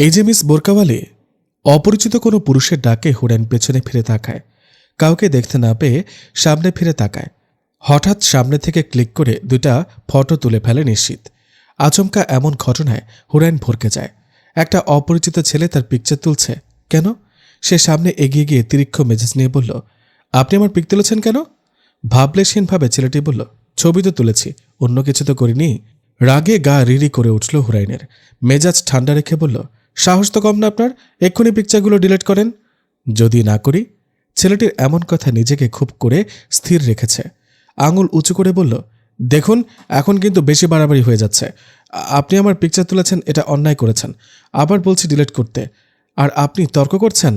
এই যে মিস বোরকাওয়ালি। অপরিচিত কোনো পুরুষের ডাকে হুড়াইন পেছনে ফিরে তাকায়। কাউকে দেখতে না পেয়ে সামনে ফিরে তাকায়। হঠাৎ সামনে থেকে ক্লিক করে দুটা ফটো তুলে ফেলে নিশ্চিত। আচমকা এমন ঘটনায় হুড়াইন ভরকে যায়। একটা অপরিচিত ছেলে তার পিকচার তুলছে কেন? সে সামনে এগিয়ে গিয়ে তিরিক্ষ মেজাজ নিয়ে বলল, আপনি আমার পিক তুলেছেন কেন? ভাবলেশহীনভাবে ছেলেটি বলল, ছবি তো তুলেছি, অন্য কিছু তো করিনি। রাগে গা রিরি করে উঠল হুরাইনের। মেজাজ ঠান্ডা রেখে বলল, সাহস তো কম না আপনার, এক্ষুনি পিকচারগুলো ডিলিট করেন। যদি না করি? ছেলেটির এমন কথা নিজেকে খুব করে স্থির রেখেছে। আঙুল উঁচু করে বলল, দেখুন এখন কিন্তু বেশি বাড়াবাড়ি হয়ে যাচ্ছে। আপনি আমার পিকচার তুলেছেন, এটা অন্যায় করেছেন। আবার বলছি ডিলিট করতে, আর আপনি তর্ক করছেন।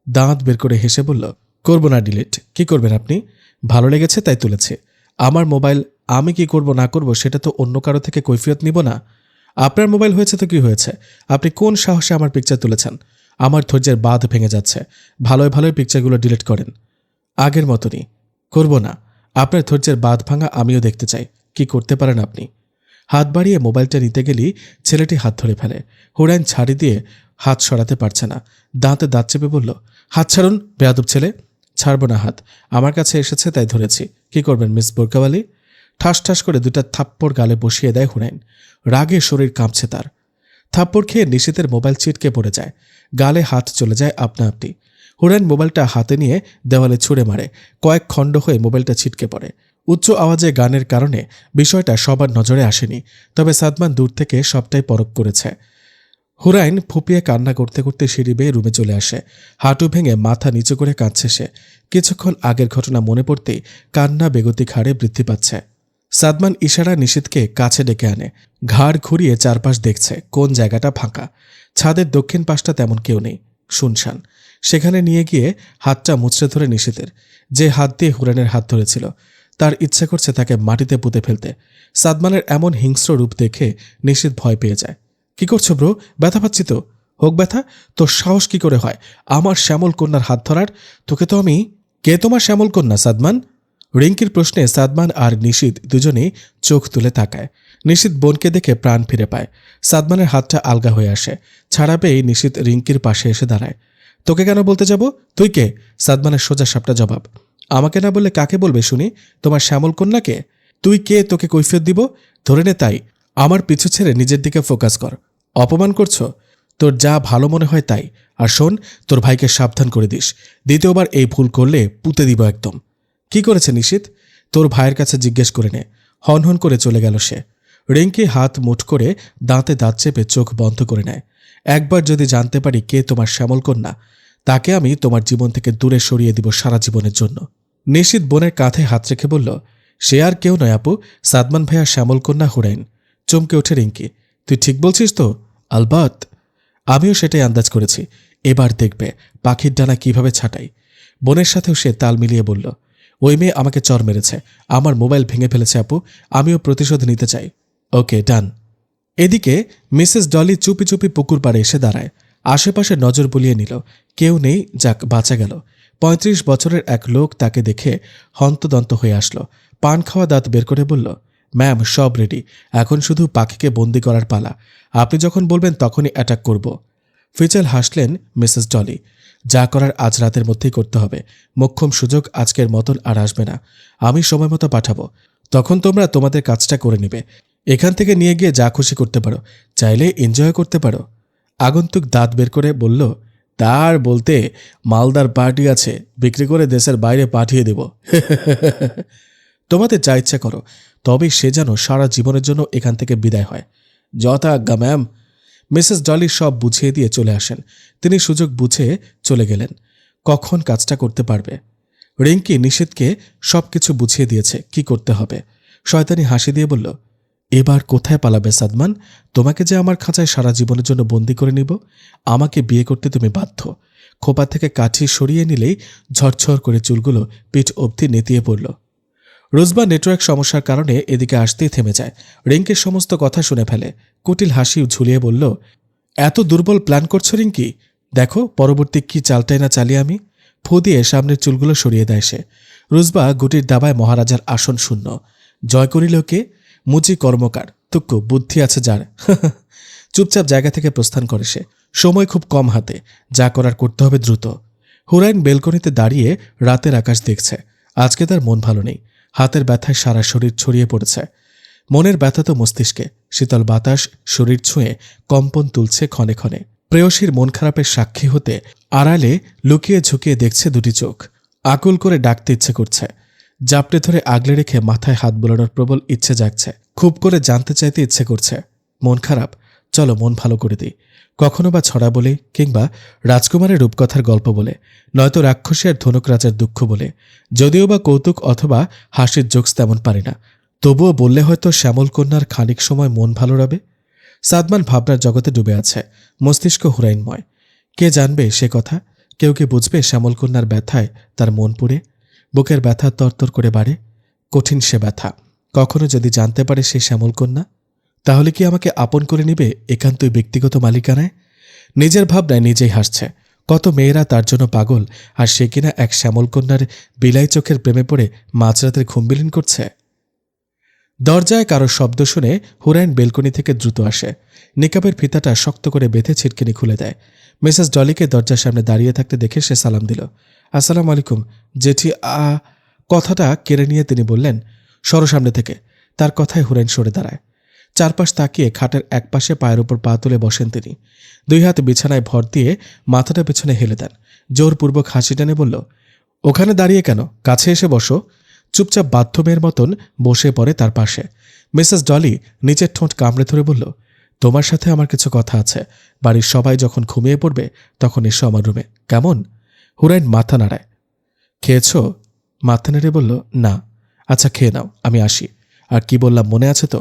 দাঁত বের করে হেসে বলল, করব না ডিলিট। কি করবেন আপনি? ভালো লেগেছে তাই তুলেছি। আমার মোবাইল, আমি কি করব না করব সেটা তো অন্য কারো থেকে কৈফিয়ত নিব না। আপনার মোবাইল হয়েছে তো কি হয়েছে? আপনি কোন সাহসে আমার পিকচার তুলেছেন? আমার ধৈর্যের বাঁধ ভেঙে যাচ্ছে। ভালোই ভালোই পিকচারগুলো ডিলিট করেন। আগের মতনই করব না। আপনার ধৈর্যের বাঁধ ভাঙা আমিও দেখতে চাই। কি করতে পারেন আপনি? হাত বাড়িয়ে মোবাইলটা নিতে গেলেই ছেলেটি হাত ধরে ফেলে। হুড়াইন ছাড়ি দিয়ে হাত সরাতে পারছে না। দাঁতে দাঁত চেপে বলল, হাত ছাড়ুন বেয়াদব ছেলে। ছাড়ব না হাত, আমার কাছে এসেছে তাই ধরেছি। কি করবেন মিস বোরকাওয়ালি? ঠাস ঠাস করে দুটা থাপ্পড় গালে বসিয়ে দেয় হুড়াইন। রাগে শরীর কাঁপছে তার। থাপ্পড় খেয়ে নিশীতের মোবাইল ছিটকে পড়ে যায়। গালে হাত চলে যায় আপনা আপনি। হুড়াইন মোবাইলটা হাতে নিয়ে দেওয়ালে ছুঁড়ে মারে। কয়েক খণ্ড হয়ে মোবাইলটা ছিটকে পড়ে। উচ্চ আওয়াজে গানের কারণে বিষয়টা সবার নজরে আসেনি, তবে সাদমান দূর থেকে সবটাই পরখ করেছে। হুরাইন ফুপিয়ে কান্না করতে করতে সিঁড়ি বেয়ে রুমে চলে আসে। হাঁটু ভেঙে মাথা নিচু করে কাঁদছে সে। কিছুক্ষণ আগের ঘটনা মনে পড়তেই কান্না বেগতিক হারে বৃদ্ধি পাচ্ছে। সাদমান ইশারা নিশীথকে কাছে ডেকে আনে। ঘাড় ঘুরিয়ে চারপাশ দেখছে কোন জায়গাটা ফাঁকা। ছাদের দক্ষিণ পাশটা তেমন কেউ নেই, শুনশান। সেখানে নিয়ে গিয়ে হাতটা মুচড়ে ধরে নিশীথের, যে হাত দিয়ে হুরাইনের হাত ধরেছিল। তার ইচ্ছে করছে তাকে মাটিতে পুঁতে ফেলতে। সাদমানের এমন হিংস্র রূপ দেখে নিশীথ ভয় পেয়ে যায়। কি করছো ব্রো? ব্যথা পাচ্ছি তো। হোক ব্যথা, তোর সাহস কি করে হয় আমার শ্যামল কন্যার হাত ধরার? তোকে তো আমি। কে তোমার শ্যামল কন্যা সাদমান? রিঙ্কির প্রশ্নে সাদমান আর নিশীথ দুজনেই চোখ তুলে তাকায়। নিশীথ বোনকে দেখে প্রাণ ফিরে পায়। সাদমানের হাতটা আলগা হয়ে আসে। ছাড়া পেয়েই নিশীথ রিঙ্কির পাশে এসে দাঁড়ায়। তোকে কেন বলতে যাব? তুই কে? সাদমানের সোজা সাপটা জবাব। আমাকে না বললে কাকে বলবে শুনি? তোমার শ্যামল কন্যাকে? তুই কে, তোকে কৈফিয়ত দিব? ধরে নে তাই। আমার পিছু ছেড়ে নিজের দিকে ফোকাস কর। অপমান করছো? তোর যা ভালো মনে হয় তাই। আর শোন, তোর ভাইকে সাবধান করে দিস। দ্বিতীয়বার এই ভুল করলে পুঁতে দিব একদম। কি করেছে নিশীথ? তোর ভাইয়ের কাছে জিজ্ঞেস করে নে। হনহন করে চলে গেল সে। রিঙ্কি হাত মুঠ করে দাঁতে দাঁত চেপে চোখ বন্ধ করে নেয়। একবার যদি জানতে পারি কে তোমার শ্যামল কন্যা, তাকে আমি তোমার জীবন থেকে দূরে সরিয়ে দিব সারা জীবনের জন্য। নিশীথ বোনের কাঁধে হাত রেখে বলল, সে আর কেউ নয় আপু, সাদমান ভাইয়া শ্যামল কন্যা হুরাইন। চমকে ওঠে রিঙ্কি। তুই ঠিক বলছিস তো? আলবাত। আমিও সেটাই আন্দাজ করেছি। এবার দেখবে পাখির ডানা কিভাবে ছাটাই। বোনের সাথেও সে তাল মিলিয়ে বলল, ওই মেয়ে আমাকে চর মেরেছে, আমার মোবাইল ভেঙে ফেলেছে আপু, আমিও প্রতিশোধ নিতে চাই। ওকে ডান। এদিকে মিসেস ডলি চুপি চুপি পুকুর পাড়ে এসে দাঁড়ায়। আশেপাশে নজর বুলিয়ে নিল। কেউ নেই, যাক বাঁচা গেল। ৩৫ বছরের এক লোক তাকে দেখে হন্তদন্ত হয়ে আসলো। পান খাওয়া দাঁত বের করে বলল, ম্যাম সব রেডি, এখন শুধু পাখিকে বন্দি করার পালা। আপনি যখন বলবেন তখনই অ্যাটাক করব। ফিচেল হাসলেন মিসেস ডলি। যা করার আজ রাতের মধ্যেই করতে হবে। মোক্ষম সুযোগ আজকের মতন আর আসবে না। আমি সময় মতো পাঠাবো, তখন তোমরা তোমাদের কাজটা করে নেবে। এখান থেকে নিয়ে গিয়ে যা খুশি করতে পারো, চাইলে এনজয় করতে পারো। আগন্তুক দাঁত বের করে বলল, তার বলতে মালদার পার্টি আছে, বিক্রি করে দেশের বাইরে পাঠিয়ে দেব। তোমাদের যা ইচ্ছা করো, তবে সে যেন সারা জীবনের জন্য এখান থেকে বিদায় হয়। যথা আজ্ঞা ম্যাম। মিসেস ডলি সব বুঝিয়ে দিয়ে চলে আসেন। তিনি সুযোগ বুঝে চলে গেলেন। কখন কাজটা করতে পারবে? রিঙ্কি নিশীথকে সবকিছু বুঝিয়ে দিয়েছে কি করতে হবে। শয়তানি হাসি দিয়ে বলল, এবার কোথায় পালাবে সাদমান? তোমাকে যে আমার খাঁচায় সারা জীবনের জন্য বন্দি করে নিব। আমাকে বিয়ে করতে তুমি বাধ্য। খোপা থেকে কাঠি সরিয়ে নিলেই ঝরঝর করে চুলগুলো পিঠ অবধি নেতিয়ে পড়ল। রোজবা নেটওয়ার্ক সমস্যার কারণে এদিকে আসতেই থেমে যায়। রিঙ্কির সমস্ত কথা শুনে ফেলে। কুটিল হাসি ঝুলিয়ে বলল, এত দুর্বল প্ল্যান করছো রিঙ্কি? দেখো পরবর্তী কি চালটাই না চালিয়ে আমি। ফু দিয়ে সামনের চুলগুলো সরিয়ে দেয় সে। রোজবা গুটির দাবায় মহারাজার আসন শূন্য। জয় করিল কে? মুচি কর্মকার, তুক্কু বুদ্ধি আছে যার। চুপচাপ জায়গা থেকে প্রস্থান করে সে। সময় খুব কম হাতে, যা করার করতে হবে দ্রুত। হুরাইন বেলকনিতে দাঁড়িয়ে রাতের আকাশ দেখছে। আজকে তার মন ভালো নেই। হাতের ব্যথায় সারা শরীর ছড়িয়ে পড়েছে। মনের ব্যথা তো মস্তিষ্কে। শীতল বাতাস শরীর ছুঁয়ে কম্পন তুলছে ক্ষণে ক্ষণে। প্রেয়সীর মন খারাপের সাক্ষী হতে আড়ালে লুকিয়ে ঝুঁকিয়ে দেখছে দুটি চোখ। আকুল করে ডাকতে ইচ্ছে করছে। জাপটে ধরে আগলে রেখে মাথায় হাত বোলানোর প্রবল ইচ্ছে জাগছে। খুব করে জানতে চাইতে ইচ্ছে করছে। মন খারাপ, চলো মন ভালো করে দিই। কখনো বা ছড়া বলে, কিংবা রাজকুমারের রূপকথার গল্প বলে, নয়তো রাক্ষসী আর ধনুক রাজার দুঃখ বলে। যদিও বা কৌতুক অথবা হাসির জোকস তেমন পারে না, তবুও বললে হয়তো শ্যামল কন্যার খানিক সময় মন ভালো রবে। সাদমান ভাবনার জগতে ডুবে আছে। মস্তিষ্ক হুরাইনময়। কে জানবে সে কথা? কেউ কি বুঝবে শ্যামল কন্যার ব্যথায় তার মন পুড়ে? বুকের ব্যথা তরতর করে বাড়ে। কঠিন সে ব্যথা। কখনো যদি জানতে পারে সে শ্যামল কন্যা, তাহলে কি আমাকে আপন করে নিবে একান্তই ব্যক্তিগত মালিকানায়? নিজের ভাবনায় নিজেই হাসছে। কত মেয়েরা তার জন্য পাগল, আর সে কিনা এক শ্যামল কন্যার বিলাই চোখের প্রেমে পড়ে মাঝরাতের ঘুম বিলীন করছে। দরজায় কারো শব্দ শুনে হুরাইন বেলকনি থেকে দ্রুত আসে। নিকাবের ফিতাটা শক্ত করে বেঁধে ছিটকিনি খুলে দেয়। মিসেস ডলিকে দরজার সামনে দাঁড়িয়ে থাকতে দেখে সে সালাম দিল। আসসালামু আলাইকুম জেঠি। কথাটা কেড়ে নিয়ে তিনি বললেন, সরো সামনে থেকে। তার কথায় হুরাইন সরে দাঁড়ায়। চারপাশ তাকিয়ে খাটের একপাশে পায়ের উপর পা তুলে বসেন তিনি। দুই হাত বিছানায় ভর দিয়ে মাথাটা পেছনে হেলে দেন। জোরপূর্বক হাসি টেনে বলল, ওখানে দাঁড়িয়ে কেন? কাছে এসে বসো। চুপচাপ বাধ্যমের মতন বসে পড়ে তার পাশে। মিসেস ডলি নিচের ঠোঁট কামড়ে ধরে বলল, তোমার সাথে আমার কিছু কথা আছে। বাড়ির সবাই যখন ঘুমিয়ে পড়বে তখন এসো আমার রুমে, কেমন? হুরাইন মাথা নাড়ায়। খেয়েছ? মাথা নেড়ে বলল, না। আচ্ছা খেয়ে নাও, আমি আসি। আর কি বললাম মনে আছে তো?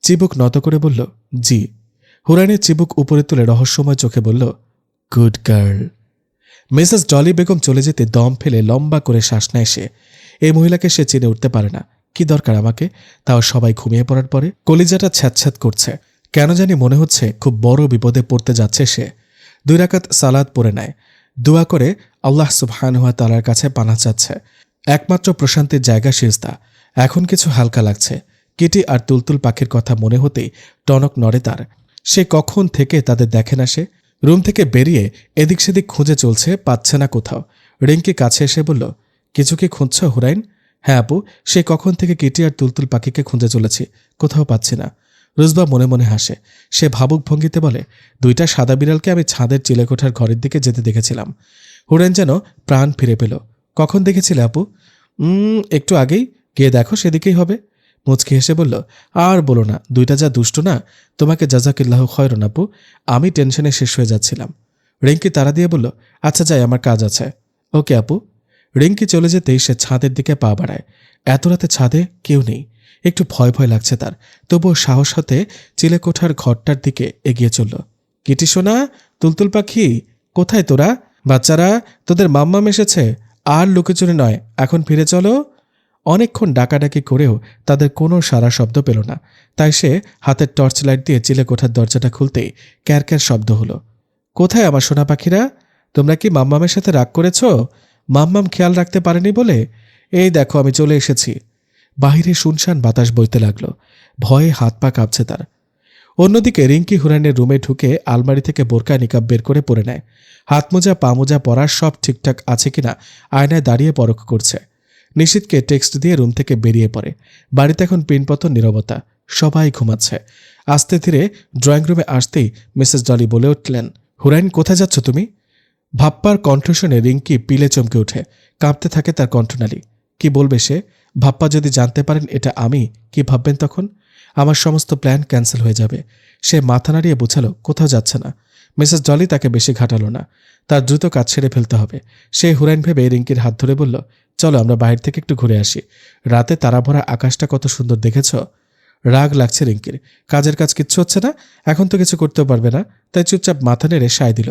চিবুক নত করে বলল, জি। হুরাইনের চিবুক উপরে তুলে রহস্যময় চোখে বলল, good girl. Mrs Dolly Begum চলে যেতে দম ফেলে লম্বা করে শ্বাস নেয় সে। এই মহিলাকে সে চিনে উঠতে পারে না। কি দরকার আমাকে, তাও সবাই ঘুমিয়ে পড়ার পরে? কলিজাটা ছ্যাঁতছ্যাঁত করছে। কেন জানি মনে হচ্ছে খুব বড় বিপদে পড়তে যাচ্ছে সে। 2 রাকাত সালাত পড়ে নেয়। দোয়া করে আল্লাহ সুবহানাহু ওয়া তাআলার কাছে পানাহ চাচ্ছে। একমাত্র প্রশান্তির জায়গা সিজদা। এখন কিছু হালকা লাগছে। কিটি আর তুলতুল পাখির কথা মনে হতেই টনক নড়ে তার। সে কখন থেকে তাদের দেখে না সে। রুম থেকে বেরিয়ে এদিক সেদিক খুঁজে চলছে, পাচ্ছে না কোথাও। রিঙ্কি কাছে এসে বলল, কিছু কি খুঁজছ হুরাইন? হ্যাঁ আপু, সে কখন থেকে কিটি আর তুলতুল পাখিকে খুঁজে চলেছি, কোথাও পাচ্ছি না। রুজবা মনে মনে হাসে। সে ভাবুক ভঙ্গিতে বলে, 2টা সাদা বিড়ালকে আমি ছাদের চিলেকোঠার ঘরের দিকে যেতে দেখেছিলাম। হুরাইন যেন প্রাণ ফিরে পেল। কখন দেখেছিলে আপু? একটু আগেই। গিয়ে দেখো, সেদিকেই হবে। মুচকি হেসে বলল, আর বলো না, 2টা যা দুষ্ট না। তোমাকে জাযাকিল্লাহ খয়রান আপু। আমি টেনশনে শেষ হয়ে যাচ্ছিলাম। রিঙ্কি তাড়া দিয়ে বলল, আচ্ছা যাই, আমার কাজ আছে। ওকে আপু। রিঙ্কি চলে যেতেই সে ছাদের দিকে পা বাড়ায়। এত রাতে ছাদে কেউ নেই। একটু ভয় ভয় লাগছে তার, তবুও সাহস হতে চিলেকোঠার ঘরটার দিকে এগিয়ে চলল। কিটি সোনা, তুলতুল পাখি, কোথায় তোরা? বাচ্চারা, তোদের মাম্মাম এসেছে। আর লুকোচুরি নয়, এখন ফিরে চলো। অনেকক্ষণ ডাকাডাকি করেও তাদের কোনো সারা শব্দ পেল না। তাই সে হাতের টর্চ লাইট দিয়ে চিলেকোঠার দরজাটা খুলতেই ক্যারক্যার শব্দ হলো। কোথায় আমার সোনা পাখিরা? তোমরা কি মাম্মামের সাথে রাগ করেছ? মাম্মাম খেয়াল রাখতে পারেনি বলে? এই দেখো আমি চলে এসেছি। বাহিরে শুনশান বাতাস বইতে লাগলো। ভয়ে হাত পা কাঁপছে তার। অন্যদিকে রিঙ্কি হুরাইনের রুমে ঢুকে আলমারি থেকে বোরকা নিকাব বের করে পরে নেয়। হাত মোজা পা মোজা পরার সব ঠিকঠাক আছে কিনা আয়নায় দাঁড়িয়ে পরখ করছে। নিশীথকে টেক্সট দিয়ে রুম থেকে বেরিয়ে পড়ে। বাড়িতে এখন পিনপতন নীরবতা। সবাই ঘুমাচ্ছে। আস্তে ধীরে ড্রয়িং রুমে আসতেই মিসেস ডলি বলে উঠলেন, হুরাইন কোথায় যাচ্ছ তুমি? ভাপ্পার কণ্ঠ শুনে রিঙ্কি পিলে চমকে ওঠে। কাঁপতে থাকে তার কণ্ঠনালী। কি বলবে সে? ভাপ্পা যদি জানতে পারেন এটা আমি, কি ভাববেন তখন? আমার সমস্ত প্ল্যান ক্যান্সেল হয়ে যাবে। সে মাথা নাড়িয়ে বোঝালো কোথাও যাচ্ছে না। মিসেস ডলি তাকে বেশি ঘাটালো না। তার দ্রুত কাজ ছেড়ে ফেলতে হবে। সে হুরাইন ভেবে রিঙ্কির হাত ধরে বলল, চলো আমরা বাইরে থেকে একটু ঘুরে আসি। রাতে তারাভরা আকাশটা কত সুন্দর দেখেছ? রাগ লাগছে রিঙ্কির। কাজের কাজ কিচ্ছু হচ্ছে না, এখন তো কিছু করতেও পারবে না, তাই চুপচাপ মাথা নেড়ে সায় দিল।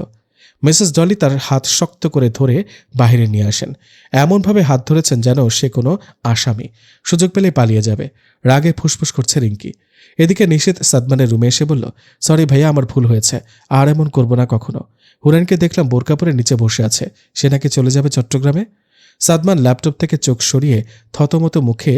মিসেস ডলি তার হাত শক্ত করে ধরে বাহিরে নিয়ে আসেন। এমনভাবে হাত ধরেছেন যেন সে কোনো আসামি, সুযোগ পেলে পালিয়ে যাবে। রাগে ফুসফুস করছে রিঙ্কি। এদিকে নিশীথ সাদমানের রুমে এসে বলল, সরি ভাইয়া, আমার ভুল হয়েছে, আর এমন করব না কখনো। হুরাইনকে দেখলাম বোরকা পরে নিচে বসে আছে, সে নাকি চলে যাবে চট্টগ্রামে। সাদমান ল্যাপটপ থেকে চোখ সরিয়ে থতমত মুখে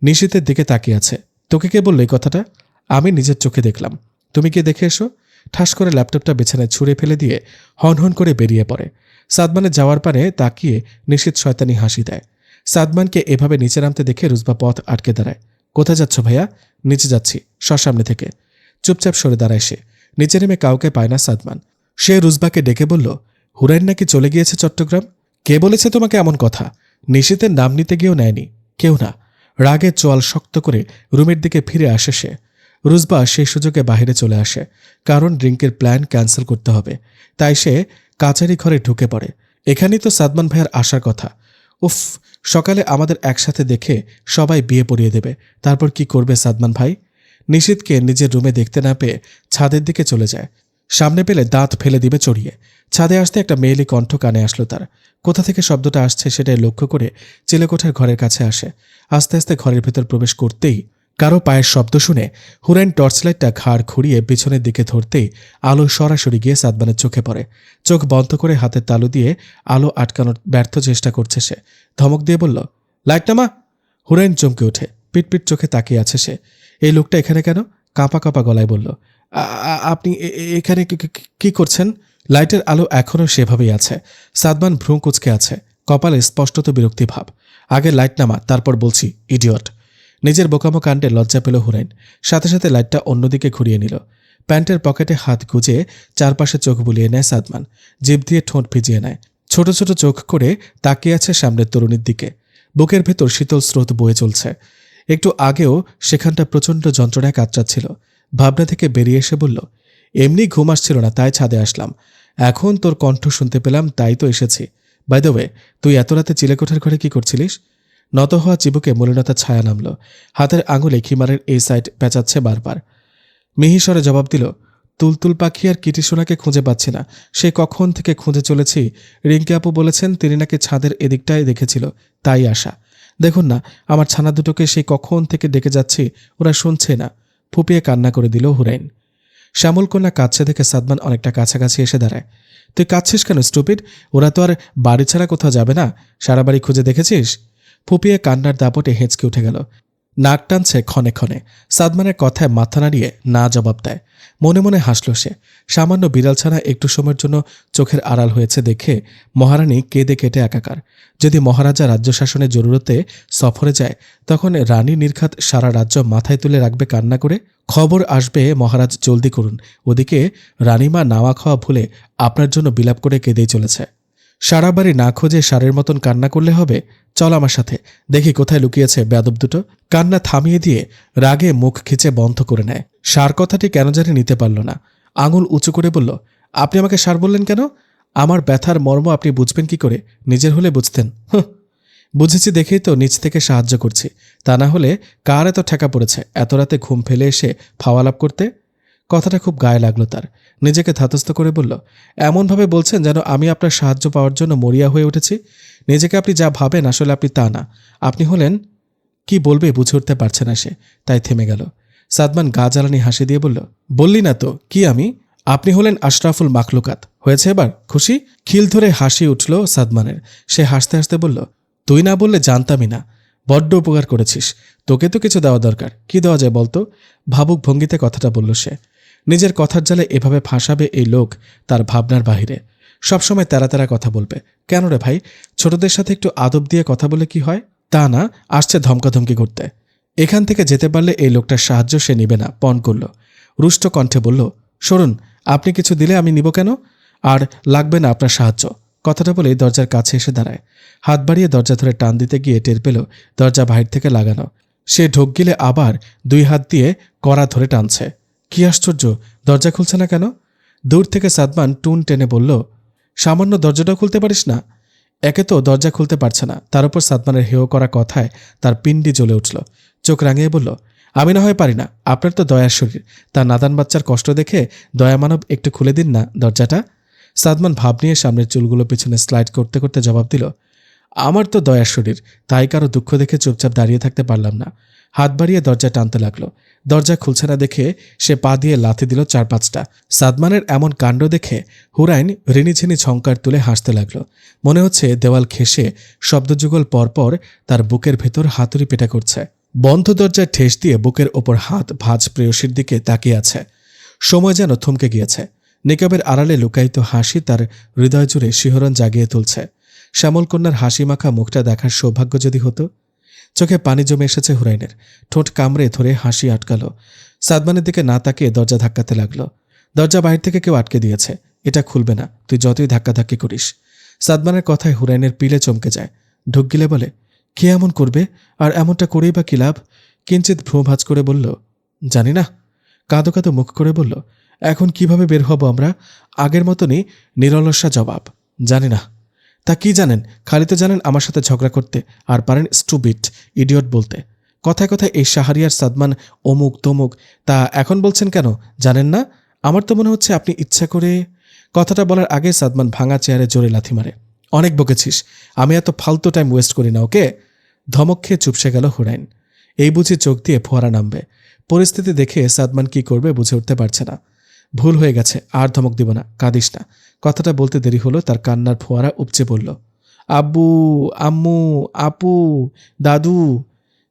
নিশীথের দিকে তাকিয়ে আছে। তোকে কে বলল এই কথাটা? আমি নিজের চোখে দেখলাম। তুমি কি দেখে এসো? ঠাস করে ল্যাপটপটা বিছানায় ছুঁড়ে ফেলে দিয়ে হনহন করে বেরিয়ে পড়ে। সাদমানের যাওয়ার পানে তাকিয়ে নিশীথ শয়তানি হাসি দেয়। সাদমানকে এভাবে নিচে নামতে দেখে রুজবা পথ আটকে দাঁড়ায়। কোথায় যাচ্ছ ভাইয়া? নিচে যাচ্ছি, সামনে থেকে। চুপচাপ সরে দাঁড়ায় সে। নিচে নেমে কাউকে পায় না সাদমান। সে রুজবাকে ডেকে বলল, হুরাইন নাকি চলে গিয়েছে চট্টগ্রাম। কে বলেছে তোমাকে এমন কথা? নিশীথের নাম নিতে গিয়েও নেয়নি, কেউ না। রাগে চোয়াল শক্ত করে রুমের দিকে ফিরে আসে সে। রুজবা সেই সুযোগে বাহিরে চলে আসে, কারণ ড্রিঙ্কের প্ল্যান ক্যান্সেল করতে হবে। তাই সে কাচারি ঘরে ঢুকে পড়ে। এখানেই তো সাদমান ভাইয়ার আসার কথা। উফ, সকালে আমাদের একসাথে দেখে সবাই বিয়ে পড়িয়ে দেবে, তারপর কি করবে সাদমান ভাই? নিশীথকে নিজের রুমে দেখতে না পেয়ে ছাদের দিকে চলে যায়। সামনে পেলে দাঁত ফেলে দিবে চড়িয়ে। ছাদে আসতে একটা মেয়েলি কণ্ঠ কানে আসলো তার। কোথা থেকে শব্দটা আসছে সেটাই লক্ষ্য করে চিলেকোঠার ঘরের কাছে আসে। আস্তে আস্তে ঘরের ভেতর প্রবেশ করতেই কারো পায়ের শব্দ শুনে হুরাইন টর্চলাইটটা ঘাড় ঘুরিয়ে পিছনের দিকে ধরতেই আলো সরাসরি গিয়ে সাদমানের চোখে পড়ে। চোখ বন্ধ করে হাতের তালু দিয়ে আলো আটকানোর ব্যর্থ চেষ্টা করছে সে। ধমক দিয়ে বলল, লাইট নামা। হুরাইন চমকে ওঠে, পিটপিট চোখে তাকিয়ে আছে সে। এই লোকটা এখানে কেন? কাঁপা কাঁপা গলায় বলল, আপনি এখানে কি করছেন? লাইটের আলো এখনও সেভাবেই আছে। সাদমান ভ্রু কুঁচকে আছে, কপালে স্পষ্টত বিরক্তি ভাব। আগে লাইট নামা, তারপর বলছি ইডিয়ট। নিজের বোকামো কাণ্ডে লজ্জা পেল হুরাইন। সাথে সাথে লাইটটা অন্যদিকে ঘুরিয়ে নিল। প্যান্টের পকেটে হাত গুজে চারপাশে চোখ বুলিয়ে নেয় সাদমান। জিভ দিয়ে ঠোঁট ভিজিয়ে নেয়। ছোট ছোট চোখ করে তাকিয়ে আছে সামনের তরুণীর দিকে। বুকের ভেতর শীতল স্রোত বয়ে চলছে। একটু আগেও সেখানটা প্রচণ্ড যন্ত্রণায় কাতরাচ্ছিল। ভাবনা থেকে বেরিয়ে এসে বলল, এমনি ঘুম আসছিল না, তাই ছাদে আসলাম। এখন তোর কণ্ঠ শুনতে পেলাম, তাই তো এসেছি। বাই দ্য ওয়ে, তুই এত রাতে চিলেকোঠার ঘরে কি করছিলিস? নত হওয়া চিবুকে মলিনতার ছায়া নামল। হাতের আঙুলে খিমারের এই সাইড পেঁচাচ্ছে বারবার। মিহিস্বরে জবাব দিল, তুলতুল পাখি আর কিটি সোনাকে খুঁজে পাচ্ছি না। সে কখন থেকে খুঁজে চলেছি। রিঙ্কি আপু বলেছেন তিনি নাকি ছাদের এদিকটায় দেখেছিল, তাই আসা। দেখুন না, আমার ছানা দুটোকে সেই কখন থেকে ডেকে যাচ্ছি, ওরা শুনছে না। ফুপিয়ে কান্না করে দিল হুরাইন। শ্যামলকন্যা কাঁদছে দেখে সাদমান অনেকটা কাছাকাছি এসে দাঁড়ায়। তুই কাঁদছিস কেন স্টুপিড? ওরা তো আর বাড়ি ছাড়া কোথাও যাবে না। সারা বাড়ি খুঁজে দেখেছিস? ফুপিয়ে কান্নার দাপটে হেঁচকে উঠে গেল। নাক টানছে ক্ষণে ক্ষণে। সাদমানের কথায় মাথা নাড়িয়ে না জবাব দেয়। মনে মনে হাসল সে। সামান্য বিড়াল ছানা একটু সময়ের জন্য চোখের আড়াল হয়েছে দেখে মহারানী কেঁদে কেটে একাকার। যদি মহারাজা রাজ্য শাসনের জরুরতে সফরে যায়, তখন রানী নির্ঘাত সারা রাজ্য মাথায় তুলে রাখবে কান্না করে। খবর আসবে, মহারাজ জলদি করুন, ওদিকে রানীমা নাওয়া খাওয়া ভুলে আপনার জন্য বিলাপ করে কেঁদেই চলেছে। সারা বাড়ি না খোঁজে সারের মতন কান্না করলে হবে? চল আমার সাথে, দেখি কোথায় লুকিয়েছে বেয়াদব দুটো। কান্না থামিয়ে দিয়ে রাগে মুখ খিচে বন্ধ করে নেয়। সার কথাটি কেন জানি নিতে পারল না। আঙুল উঁচু করে বলল, আপনি আমাকে সার বললেন কেন? আমার ব্যথার মর্ম আপনি বুঝবেন কি করে? নিজের হলে বুঝতেন। বুঝেছি দেখেই তো নিচ থেকে সাহায্য করছি। তা না হলে কার এত ঠেকা পড়েছে এত রাতে ঘুম ফেলে এসে ফাওয়ালাপ করতে? কথাটা খুব গায়ে লাগলো তার। নিজেকে ধাতস্থ করে বলল, এমনভাবে বলছেন যেন আমি আপনার সাহায্য পাওয়ার জন্য মরিয়া হয়ে উঠেছি। নিজেকে আপনি যা ভাবেন আসলে আপনি তা না। আপনি হলেন, কি বলবে বুঝে উঠতে পারছে না সে, তাই থেমে গেল। সাদমান গা জ্বালানি হাসি দিয়ে বলল, বললি না তো কি আমি? আপনি হলেন আশরাফুল মাখলুকাত। হয়েছে এবার খুশি? খিল ধরে হাসি উঠল সাদমানের। সে হাসতে হাসতে বলল, তুই না বললে জানতামই না। বড্ড উপকার করেছিস। তোকে তো কিছু দেওয়া দরকার। কি দেওয়া যায় বলতো? ভাবুক ভঙ্গিতে কথাটা বলল সে। নিজের কথার জালে এভাবে ফাঁসাবে এই লোক তার ভাবনার বাহিরে। সবসময় তেরা তেরা কথা বলবে কেন রে ভাই? ছোটদের সাথে একটু আদব দিয়ে কথা বলে কি হয়? তা না, আসছে ধমকাধমকি করতে। এখান থেকে যেতে পারলে এই লোকটার সাহায্য সে নিবে না, পণ করল। রুষ্ট কণ্ঠে বলল, সরুন, আপনি কিছু দিলে আমি নিব কেন? আর লাগবে না আপনার সাহায্য। কথাটা বলে দরজার কাছে এসে দাঁড়ায়। হাত বাড়িয়ে দরজা ধরে টান দিতে গিয়ে টের পেল দরজা বাহির থেকে লাগানো। সে ঢোক গিলে আবার দুই হাত দিয়ে কড়া ধরে টানছে। কি আশ্চর্য, দরজা খুলছে না কেন? দূর থেকে সাদমান টুন টেনে বলল, সামান্য দরজাটাও খুলতে পারিস না? একে তো দরজা খুলতে পারছে না, তার উপর সাদমানের হেয় করা কথায় তার পিণ্ডি জ্বলে উঠল। চোখ রাঙিয়ে বলল, আমি না হয় পারি না, আপনার তো দয়ার শরীর। তার নাদান বাচ্চার কষ্ট দেখে দয়া মানব একটু খুলে দিন না দরজাটা। সাদমান ভাব নিয়ে সামনের চুলগুলো পিছনে স্লাইড করতে করতে জবাব দিল, আমার তো দয়ার শরীর, তাই কারো দুঃখ দেখে চুপচাপ দাঁড়িয়ে থাকতে পারলাম না। হাত বাড়িয়ে দরজা টানতে লাগলো। দরজা খুলছে না দেখে সে পা দিয়ে লাথি দিল 4-5টা। সাদমানের এমন কাণ্ড দেখে হুরাইন ঋণিঝিনি ঝংকার তুলে হাসতে লাগলো। মনে হচ্ছে দেওয়াল ঘেঁষে শব্দযুগল পরপর তার বুকের ভেতর হাতুড়ি পেটা করছে। বন্ধ দরজায় ঠেস দিয়ে বুকের ওপর হাত ভাঁজ প্রেয়সীর দিকে তাকিয়ে আছে। সময় যেন থমকে গিয়েছে। নিকাবের আড়ালে লুকায়িত হাসি তার হৃদয় জুড়ে শিহরণ জাগিয়ে তুলছে। শ্যামলকন্যার হাসি মাখা মুখটা দেখার সৌভাগ্য যদি হতো। চোখে পানি জমে এসেছে হুরাইনের। ঠোঁট কামড়ে ধরে হাসি আটকাল। সাদমানের দিকে না তাকিয়ে দরজা ধাক্কাতে লাগল। দরজা বাহির থেকে কেউ আটকে দিয়েছে। এটা খুলবে না, তুই যতই ধাক্কাধাক্কি করিস। সাদমানের কথায় হুরাইনের পিলে চমকে যায়। ঢুক গিলে বলে, কে এমন করবে? আর এমনটা করেই বা কি লাভ? কিঞ্চিত ভ্রু ভাঁজ করে বলল, জানি না। কাঁদো কাঁদো মুখ করে বলল, এখন কিভাবে বের হব আমরা? আগের মতনই নিরলসা জবাব, জানি না। তা কি জানেন? খালি তো জানেন আমার সাথে ঝগড়া করতে, আর পারেন স্টুপিড, ইডিয়ট বলতে। কথায় কথায় এই শাহরিয়ার সাদমান অমুক তমুক। তা এখন বলছেন কেন? জানেন না? আমার তো মনে হচ্ছে আপনি ইচ্ছা করে। কথাটা বলার আগে সাদমান ভাঙা চেয়ারে জোরে লাথি মারে। অনেক বকেছিস, আমি এত ফালতু টাইম ওয়েস্ট করি না, ওকে? ধমক খেয়ে চুপসে গেল হুরাইন। এই বুঝি চোখ দিয়ে ফোয়ারা নামবে। পরিস্থিতি দেখে সাদমান কি করবে বুঝে উঠতে পারছে না। ভুল হয়ে গেছে, আর ধমক দিব না, কাঁদিস না। কথাটা বলতে দেরি হলো, তার কান্নার ফোয়ারা উপচে পড়ল। আব্বু, আম্মু, আপু, দাদু,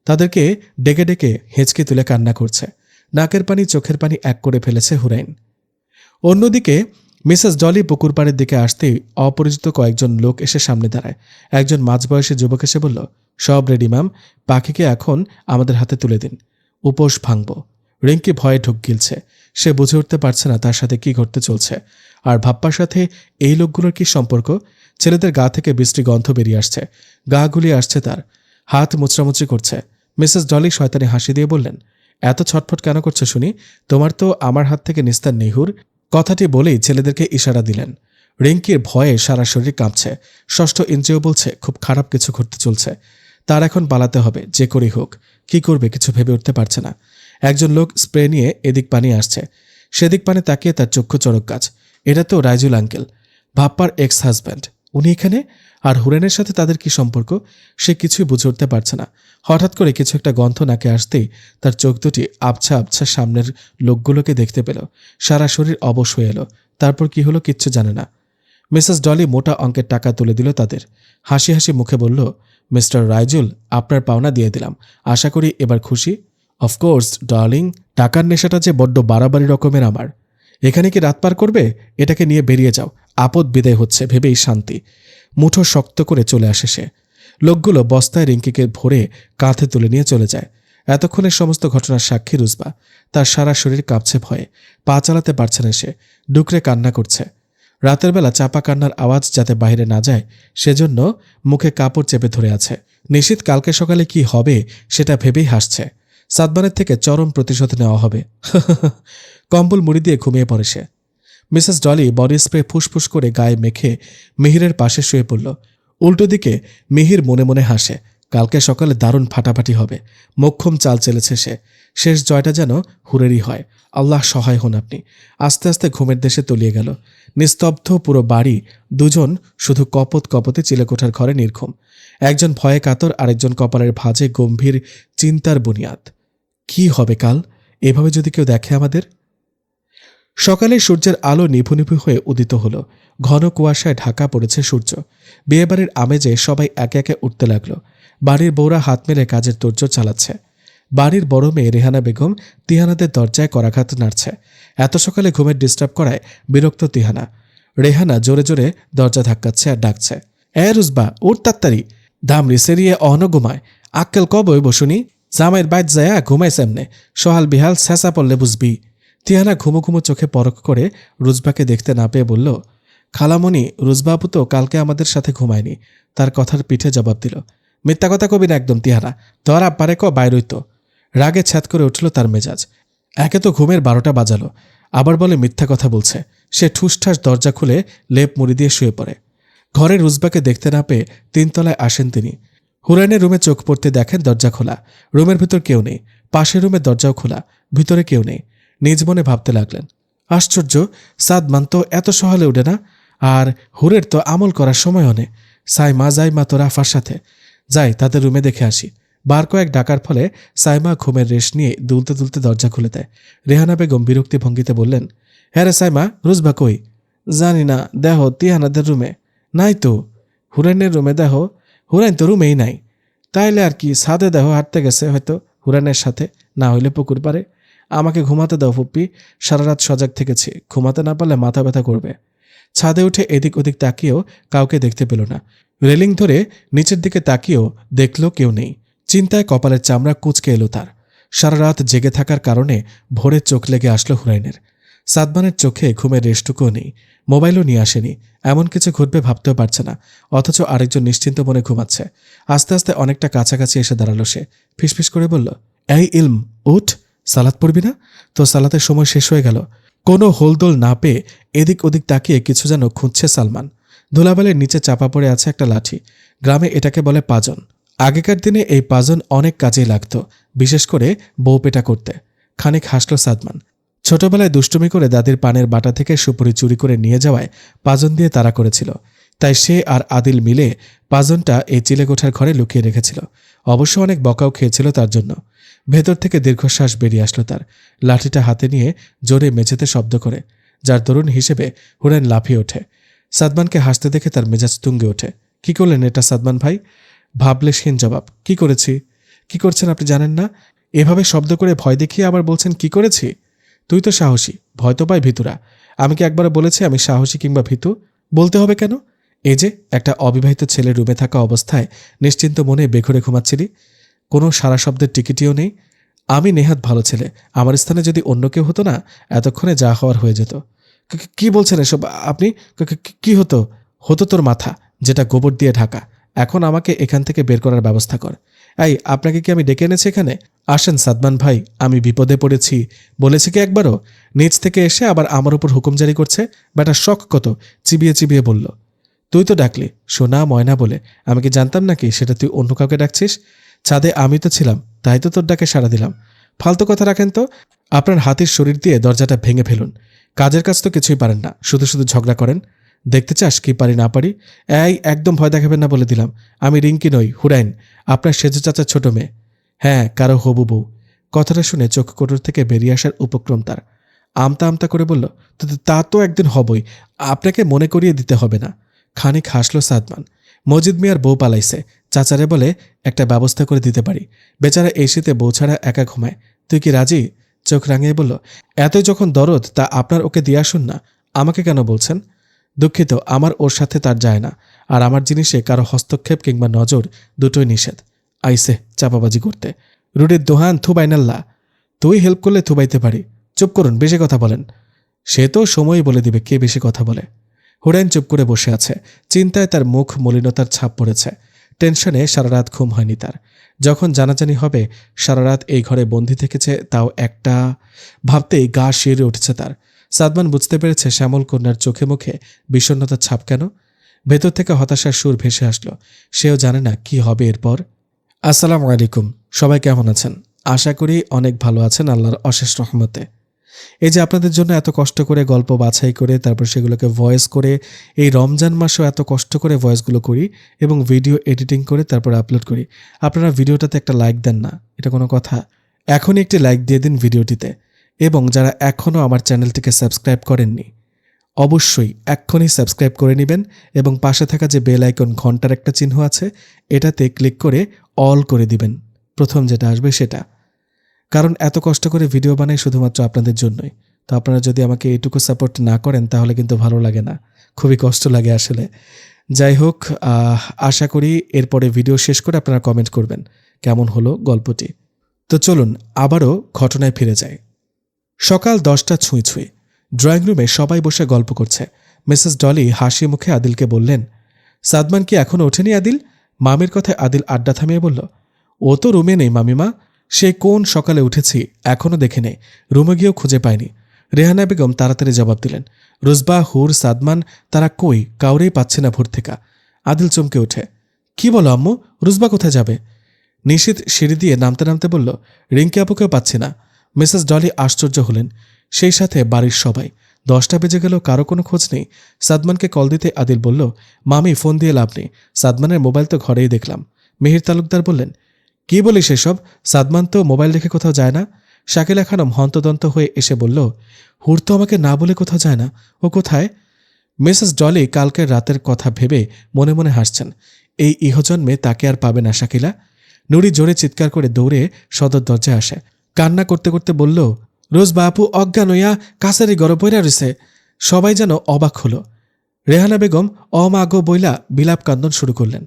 তাদেরকে ডেকে ডেকে হেঁচকে তুলে কান্না করছে। নাকের পানি চোখের পানি এক করে ফেলেছে হুরাইন। অন্যদিকে মিসেস ডলি পুকুর পাড়ের দিকে আসতেই অপরিচিত কয়েকজন লোক এসে সামনে দাঁড়ায়। একজন মাঝবয়সী যুবক এসে বলল, সব রেডি ম্যাম, পাখিকে এখন আমাদের হাতে তুলে দিন, উপোস ভাঙব। রিঙ্কি ভয়ে ঢুক গিলছে। সে বুঝে উঠতে পারছে না তার সাথে কি ঘটতে চলছে, আর ভাপ্পার সাথে এই লোকগুলোর কি সম্পর্ক। ছেলেদের গা থেকে বিশ্রী গন্ধ বেরিয়ে আসছে, গা গুলিয়ে আসছে তার, হাত মুচড়ামুচড়ি করছে। মিসেস ডলি শয়তানি হাসি দিয়ে বললেন, এত ছটফট কেন করছো শুনি? তোমার তো আমার হাত থেকে নিস্তার নেহুর। কথাটি বলেই ছেলেদেরকে ইশারা দিলেন। রিঙ্কির ভয়ে সারা শরীর কাঁপছে। ষষ্ঠ ইন্দ্রিয় বলছে খুব খারাপ কিছু ঘটতে চলছে। তার এখন পালাতে হবে যে করেই হোক। কি করবে কিছু ভেবে উঠতে পারছে না। একজন লোক স্প্রে নিয়ে এদিক পানি আসছে। সেদিক পানে তাকিয়ে তার চক্ষু চড়ক গাছ। এটা তো রাইজুল আঙ্কেল, ভাপ্পার এক্স হাজব্যান্ড। উনি এখানে? আর হুরেনের সাথে তাদের কি সম্পর্ক? সে কিছুই বুঝে উঠতে পারছে না। হঠাৎ করে কিছু একটা গন্ধ নাকে আসতেই তার চোখ দুটি আবছা আবছা সামনের লোকগুলোকে দেখতে পেল। সারা শরীর অবশ হয়ে এলো। তারপর কি হলো কিচ্ছু জানে না। মিসেস ডলি মোটা অঙ্কের টাকা তুলে দিল তাদের। হাসি হাসি মুখে বলল, মিস্টার রাইজুল, আপনার পাওনা দিয়ে দিলাম। আশা করি এবার খুশি। অফকোর্স ডার্লিং, টাকার নেশাটা যে বড্ড বাড়াবাড়ি রকমের আমার। এখানে কি রাত পার করবে? এটাকে নিয়ে বেরিয়ে যাও, আপদ বিদায় হচ্ছে ভেবেই শান্তি। মুঠো শক্ত করে চলে আসে সে। লোকগুলো বস্তায় রিঙ্কিকে ভরে কাঁধে তুলে নিয়ে চলে যায়। এতক্ষণের সমস্ত ঘটনার সাক্ষী রুজবা। তার সারা শরীর কাঁপছে ভয়ে, পা চালাতে পারছে না সে, ডুকরে কান্না করছে। রাতের বেলা চাপা কান্নার আওয়াজ যাতে বাইরে না যায় সেজন্য মুখে কাপড় চেপে ধরে আছে। নিশীথ কালকে সকালে কি হবে সেটা ভেবেই হাসছে। সাদমানের থেকে চরম প্রতিশোধ নেওয়া হবে। কম্বল মুড়ি দিয়ে ঘুমিয়ে পড়ে সে। মিসেস ডলি বডি স্প্রে ফুসফুস করে গায়ে মেখে মিহিরের পাশে শুয়ে পড়ল। উল্টো দিকে মিহির মনে মনে হাসে। কালকে সকালে দারুণ ফাটাফাটি হবে। মোক্ষম চাল চেলেছে সে। শেষ জয়টা যেন হুরেরই হয়। আল্লাহ সহায় হন আপনি। আস্তে আস্তে ঘুমের দেশে তলিয়ে গেল। নিস্তব্ধ পুরো বাড়ি। দুজন শুধু কপত কপতে চিলেকোঠার ঘরে নির্ঘুম। একজন ভয়ে কাতর, আরেকজন কপালের ভাঁজে গম্ভীর চিন্তার বুনিয়াদ। কি হবে কাল? এভাবে যদি কেউ দেখে আমাদের। সকালে সূর্যের আলো নিভু নিভু হয়ে উদিত হলো। ঘন কুয়াশায় ঢাকা পড়েছে সূর্য। বিয়েবাড়ির আমেজে সবাই একে একে উঠতে লাগলো। বাড়ির বউরা হাত মেলে কাজের তোড়জোড় চালাচ্ছে। বাড়ির বড় মেয়ে রেহানা বেগম তিহানাদের দরজায় করাঘাত নাড়ছে। এত সকালে ঘুমের ডিস্টার্ব করায় বিরক্ত তিহানা। রেহানা জোরে জোরে দরজা ধাক্কাচ্ছে আর ডাকছে, এ রুজবা, উঠ তাড়াতাড়ি। দামরি সেরিয়ে অহন ঘুমায়, আক্কেল কবই বসুনি। জামাইয়ের বাইর যায়া ঘুমাইছে এমনে, সহাল বিহাল ছেঁচা পড়লে বুঝবি। তিহানা ঘুমো ঘুমো চোখে পরখ করে রুজবাকে দেখতে না পেয়ে বলল, খালামণি, রুজবাবু তো কালকে আমাদের সাথে ঘুমায়নি। তার কথার পিঠে জবাব দিল, মিথ্যা কথা কবি না একদম তিহানা, তোর আব্বারে ক বাইরই তো। রাগে ছ্যাদ করে উঠল তার মেজাজ। একে তো ঘুমের 12টা বাজালো, আবার বলে মিথ্যা কথা বলছে। সে ঠুসঠাস দরজা খুলে লেপ মুড়ি দিয়ে শুয়ে পড়ে। ঘরে রুজবাকে দেখতে না পেয়ে 3 তলায় আসেন তিনি। হুরাইনের রুমে চোখ পড়তে দেখেন দরজা খোলা। রুমের ভিতর কেউ নেই। পাশের রুমের দরজাও খোলা, ভিতরে কেউ নেই। নিজ মনে ভাবতে লাগলেন, আশ্চর্য, সাদমান তো এত সহলে উঠে না। আর হুরের তো আমল করার সময়ও নেই। সাইমা যাই মা তো রাফার সাথে যাই, তাদের রুমে দেখে আসি। বার কয়েক ডাকার ফলে সাইমা ঘুমের রেশ নিয়ে দুলতে দুলতে দরজা খুলে দেয়। রেহানা বেগম বিরক্তি ভঙ্গিতে বললেন, হ্যাঁ রে সাইমা, রুজবা কই? জানি না, দেহ তিহানাদের রুমে নাই তো। হুরাইনের রুমে দেহ, হুরাইন তো রুমেই নাই। তাইলে আর কি, ছাদে দেহ হাঁটতে গেছে হয়তো হুরাইনের সাথে, না হইলে পুকুর পারে। আমাকে ঘুমাতে দাও ফুপ্পি, সারা রাত সজাগ থেকেছি, ঘুমাতে না পারলে মাথা ব্যথা করবে। ছাদে উঠে এদিক ওদিক তাকিয়েও কাউকে দেখতে পেল না। রেলিং ধরে নিচের দিকে তাকিয়েও দেখল কেউ নেই। চিন্তায় কপালের চামড়া কুঁচকে এলো তার। সারা রাত জেগে থাকার কারণে ভোরে চোখ লেগে আসলো হুরাইনের। সাদমানের চোখে ঘুমের রেশটুকুও নেই, মোবাইলও নিয়ে আসেনি। এমন কিছু ঘটবে ভাবতেও পারছে না, অথচ আরেকজন নিশ্চিন্ত মনে ঘুমাচ্ছে। আস্তে আস্তে অনেকটা কাছাকাছি এসে দাঁড়ালো সে। ফিসফিস করে বলল, এই ইলম, উঠ, সালাত পড়বি না? তো সালাতের সময় শেষ হয়ে গেল। কোনো হোলদোল না পেয়ে এদিক ওদিক তাকিয়ে কিছু যেন খুঁজছে সালমান। ধুলাবালের নিচে চাপা পড়ে আছে একটা লাঠি। গ্রামে এটাকে বলে পাজন। আগেকার দিনে এই পাজন অনেক কাজেই লাগত, বিশেষ করে বউ পেটা করতে। খানিক হাসল সাদমান। ছোটবেলায় দুষ্টুমি করে দাদির পানের বাটা থেকে সুপুরি চুরি করে নিয়ে যাওয়ায় পাজন দিয়ে তাড়া করেছিল। তাই সে আর আদিল মিলে পাজনটা এই চিলেকোঠার ঘরে লুকিয়ে রেখেছিল। অবশ্য অনেক বকাও খেয়েছিল তার জন্য। ভেতর থেকে দীর্ঘশ্বাস বেরিয়ে আসলো তার। লাঠিটা হাতে নিয়ে জোরে মেঝেতে শব্দ করে, যার দরুন হিসেবে হুরাইন লাফিয়ে ওঠে। সাদমানকে হাসতে দেখে তার মেজাজ তুঙ্গে ওঠে। কি করলেন এটা সাদমান ভাই? ভাবলেশহীন জবাব। কি করেছি? কি করছেন আপনি জানেন না? এভাবে শব্দ করে ভয় দেখিয়ে আবার বলছেন কি করেছি? তুই তো সাহসী, ভয় তো পায় ভীতুরা। আমি কি একবার বলেছি আমি সাহসী কিংবা ভীতু? বলতে হবে কেন? এই যে একটা অবিবাহিত ছেলে রুমে থাকা অবস্থায় নিশ্চিন্ত মনে বেঘরে ঘুমাচ্ছিলি, কোনো সারা শব্দের টিকিটিও নেই। আমি নেহাত ভালো ছেলে, আমার স্থানে যদি অন্য কেউ হতো না, এতক্ষণে যা হওয়ার হয়ে যেত। কি বলছেন এসব আপনি? কি হতো? হতো তোর মাথা, যেটা গোবর দিয়ে ঢাকা। এখন আমাকে এখান থেকে বের করার ব্যবস্থা কর। এই, আপনাকে কি আমি ডেকে এনেছি এখানে? আসেন সাদমান ভাই, আমি বিপদে পড়েছি বলেছি কি একবারও? নিচ থেকে এসে আবার আমার উপর হুকুম জারি করছে। বেটা শখ কত, চিবিয়ে চিবিয়ে বলল। তুই তো ডাকলি সোনা ময়না বলে, আমি কি জানতাম নাকি সেটা তুই অন্য কাউকে ডাকছিস? ছাদে আমি তো ছিলাম, তাই তো তোর ডাকে সাড়া দিলাম। ফালতু কথা রাখেন তো। আপনার হাতির শরীর দিয়ে দরজাটা ভেঙে ফেলুন। কাজের কাজ তো কিছুই পারেন না, শুধু শুধু ঝগড়া করেন। দেখতে চাস কি পারি না পারি? এই, একদম ভয় দেখাবেন না বলে দিলাম। আমি রিঙ্কি নই, হুরাইন, আপনার সেজু চাচার ছোট মেয়ে। হ্যাঁ, কারো হবু বউ। কথাটা শুনে চোখ কোটর থেকে বেরিয়ে আসার উপক্রম তার। আমতা আমতা করে বলল, তা তো একদিন হবই, আপনাকে মনে করিয়ে দিতে হবে না। খানিক হাসল সাদমান। মজিদ মিয়ার বউ পালাইছে, চাচারে বলে একটা ব্যবস্থা করে দিতে পারি। বেচারা এই শীতে বউ ছাড়া একা ঘুমায়। তুই কি রাজি? চোখ রাঙিয়ে বলল, এতই যখন দরদ, তা আপনার ওকে দিয়ে আসুন না। আমাকে কেন বলছেন? দুঃখিত, আমার ওর সাথে তার যায় না। আর আমার জিনিসে কারো হস্তক্ষেপ কিংবা নজর দুটোই নিষেধ। আইসে চাপাবাজি করতে। রুডির দোহান থুবাইনাল্লা। তুই হেল্প করলে থুবাইতে পারি। চুপ করুন, বেশি কথা বলেন। সে তো সময়ই বলে দিবে কে বেশি কথা বলে। হুরাইন চুপ করে বসে আছে। চিন্তায় তার মুখ মলিনতার ছাপ পড়েছে। টেনশনে সারা রাত ঘুম হয়নি তার। যখন জানাজানি হবে সারা রাত এই ঘরে বন্দি থেকেছে, তাও একটা, ভাবতেই গা শিউরে উঠেছে তার। সাদমান বুঝতে পেরেছে শ্যামল কন্যার চোখে মুখে বিষণ্ণতার ছাপ কেন। ভেতর থেকে হতাশার সুর ভেসে আসলো। সেও জানে না কি হবে এরপর। আসসালামু আলাইকুম, সবাই কেমন আছেন? আশা করি অনেক ভালো আছেন আল্লাহর অশেষ রহমতে। এই যে আপনাদের জন্য এত কষ্ট করে গল্প বাছাই করে তারপর সেগুলোকে ভয়েস করে, এই রমজান মাসেও এত কষ্ট করে ভয়েসগুলো করি এবং ভিডিও এডিটিং করে তারপর আপলোড করি। আপনারা ভিডিওটাতে একটা লাইক দেন না, এটা কোনো কথা? এখনই একটি লাইক দিয়ে দিন ভিডিওটিতে। এবং যারা এখনও আমার চ্যানেলটিকে সাবস্ক্রাইব করেননি, অবশ্যই এক্ষুনি সাবস্ক্রাইব করে নেবেন এবং পাশে থাকা যে বেল আইকন ঘন্টার একটা চিহ্ন আছে, এটাতে ক্লিক করে অল করে দিবেন। প্রথম যেটা আসবে সেটা। কারণ এত কষ্ট করে ভিডিও বানাই শুধুমাত্র আপনাদের জন্যই। তো আপনারা যদি আমাকে এইটুকু সাপোর্ট না করেন তাহলে কিন্তু ভালো লাগে না, খুবই কষ্ট লাগে আসলে। যাই হোক, আশা করি এরপরে ভিডিও শেষ করে আপনারা কমেন্ট করবেন কেমন হলো গল্পটি। তো চলুন আবারও ঘটনায় ফিরে যাই। সকাল 10টা ছুঁই ছুঁই। ড্রয়িং রুমে সবাই বসে গল্প করছে। মিসেস ডলি হাসি মুখে আদিলকে বললেন, সাদমান কি এখনো ওঠেনি আদিল? মামির কথায় আদিল আড্ডা থামিয়ে বলল, ও তো রুমে নেই মামিমা। সে কোন সকালে উঠেছি এখনও দেখে নেই, রুমে গিয়েও খুঁজে পায়নি। রেহানা বেগম তাড়াতাড়ি জবাব দিলেন, রুজবা, হুর, সাদমান তারা কই, কাউরেই পাচ্ছে না ভোর থেকে। আদিল চমকে ওঠে, কি বলো আম্মু, রুজবা কোথায় যাবে? নিশীথ সিঁড়ি দিয়ে নামতে নামতে বলল, রিঙ্কি আপুকেও পাচ্ছি না। মিসেস ডলি আশ্চর্য হলেন, সেই সাথে বাড়ির সবাই। 10টা বেজে গেল, কারো কোনো খোঁজ নেই। সাদমানকে কল দিতে আদিল বলল, মামি ফোন দিয়ে লাভ নেই, সাদমানের মোবাইল তো ঘরেই দেখলাম। মিহির তালুকদার বললেন, কি বলিস এসব? সাদমান তো মোবাইল রেখে কোথাও যায় না। শাকিলা খানম হন্তদন্ত হয়ে এসে বলল, হুর তো আমাকে না বলে কোথাও যায় না, ও কোথায়? মিসেস ডলি কালকের রাতের কথা ভেবে মনে মনে হাসছেন। এই ইহজন্মে তাকে আর পাবে না শাকিলা। নুরি জোরে চিৎকার করে দৌড়ে সদর দরজায় আসে। কান্না করতে করতে বলল, রোজ বাপু অজ্ঞান হইয়া কাছারি ঘরে পইরা রইছে। সবাই যেন অবাক হলো। রেহানা বেগম অমাগো বইলা বিলাপ কান্দন শুরু করলেন।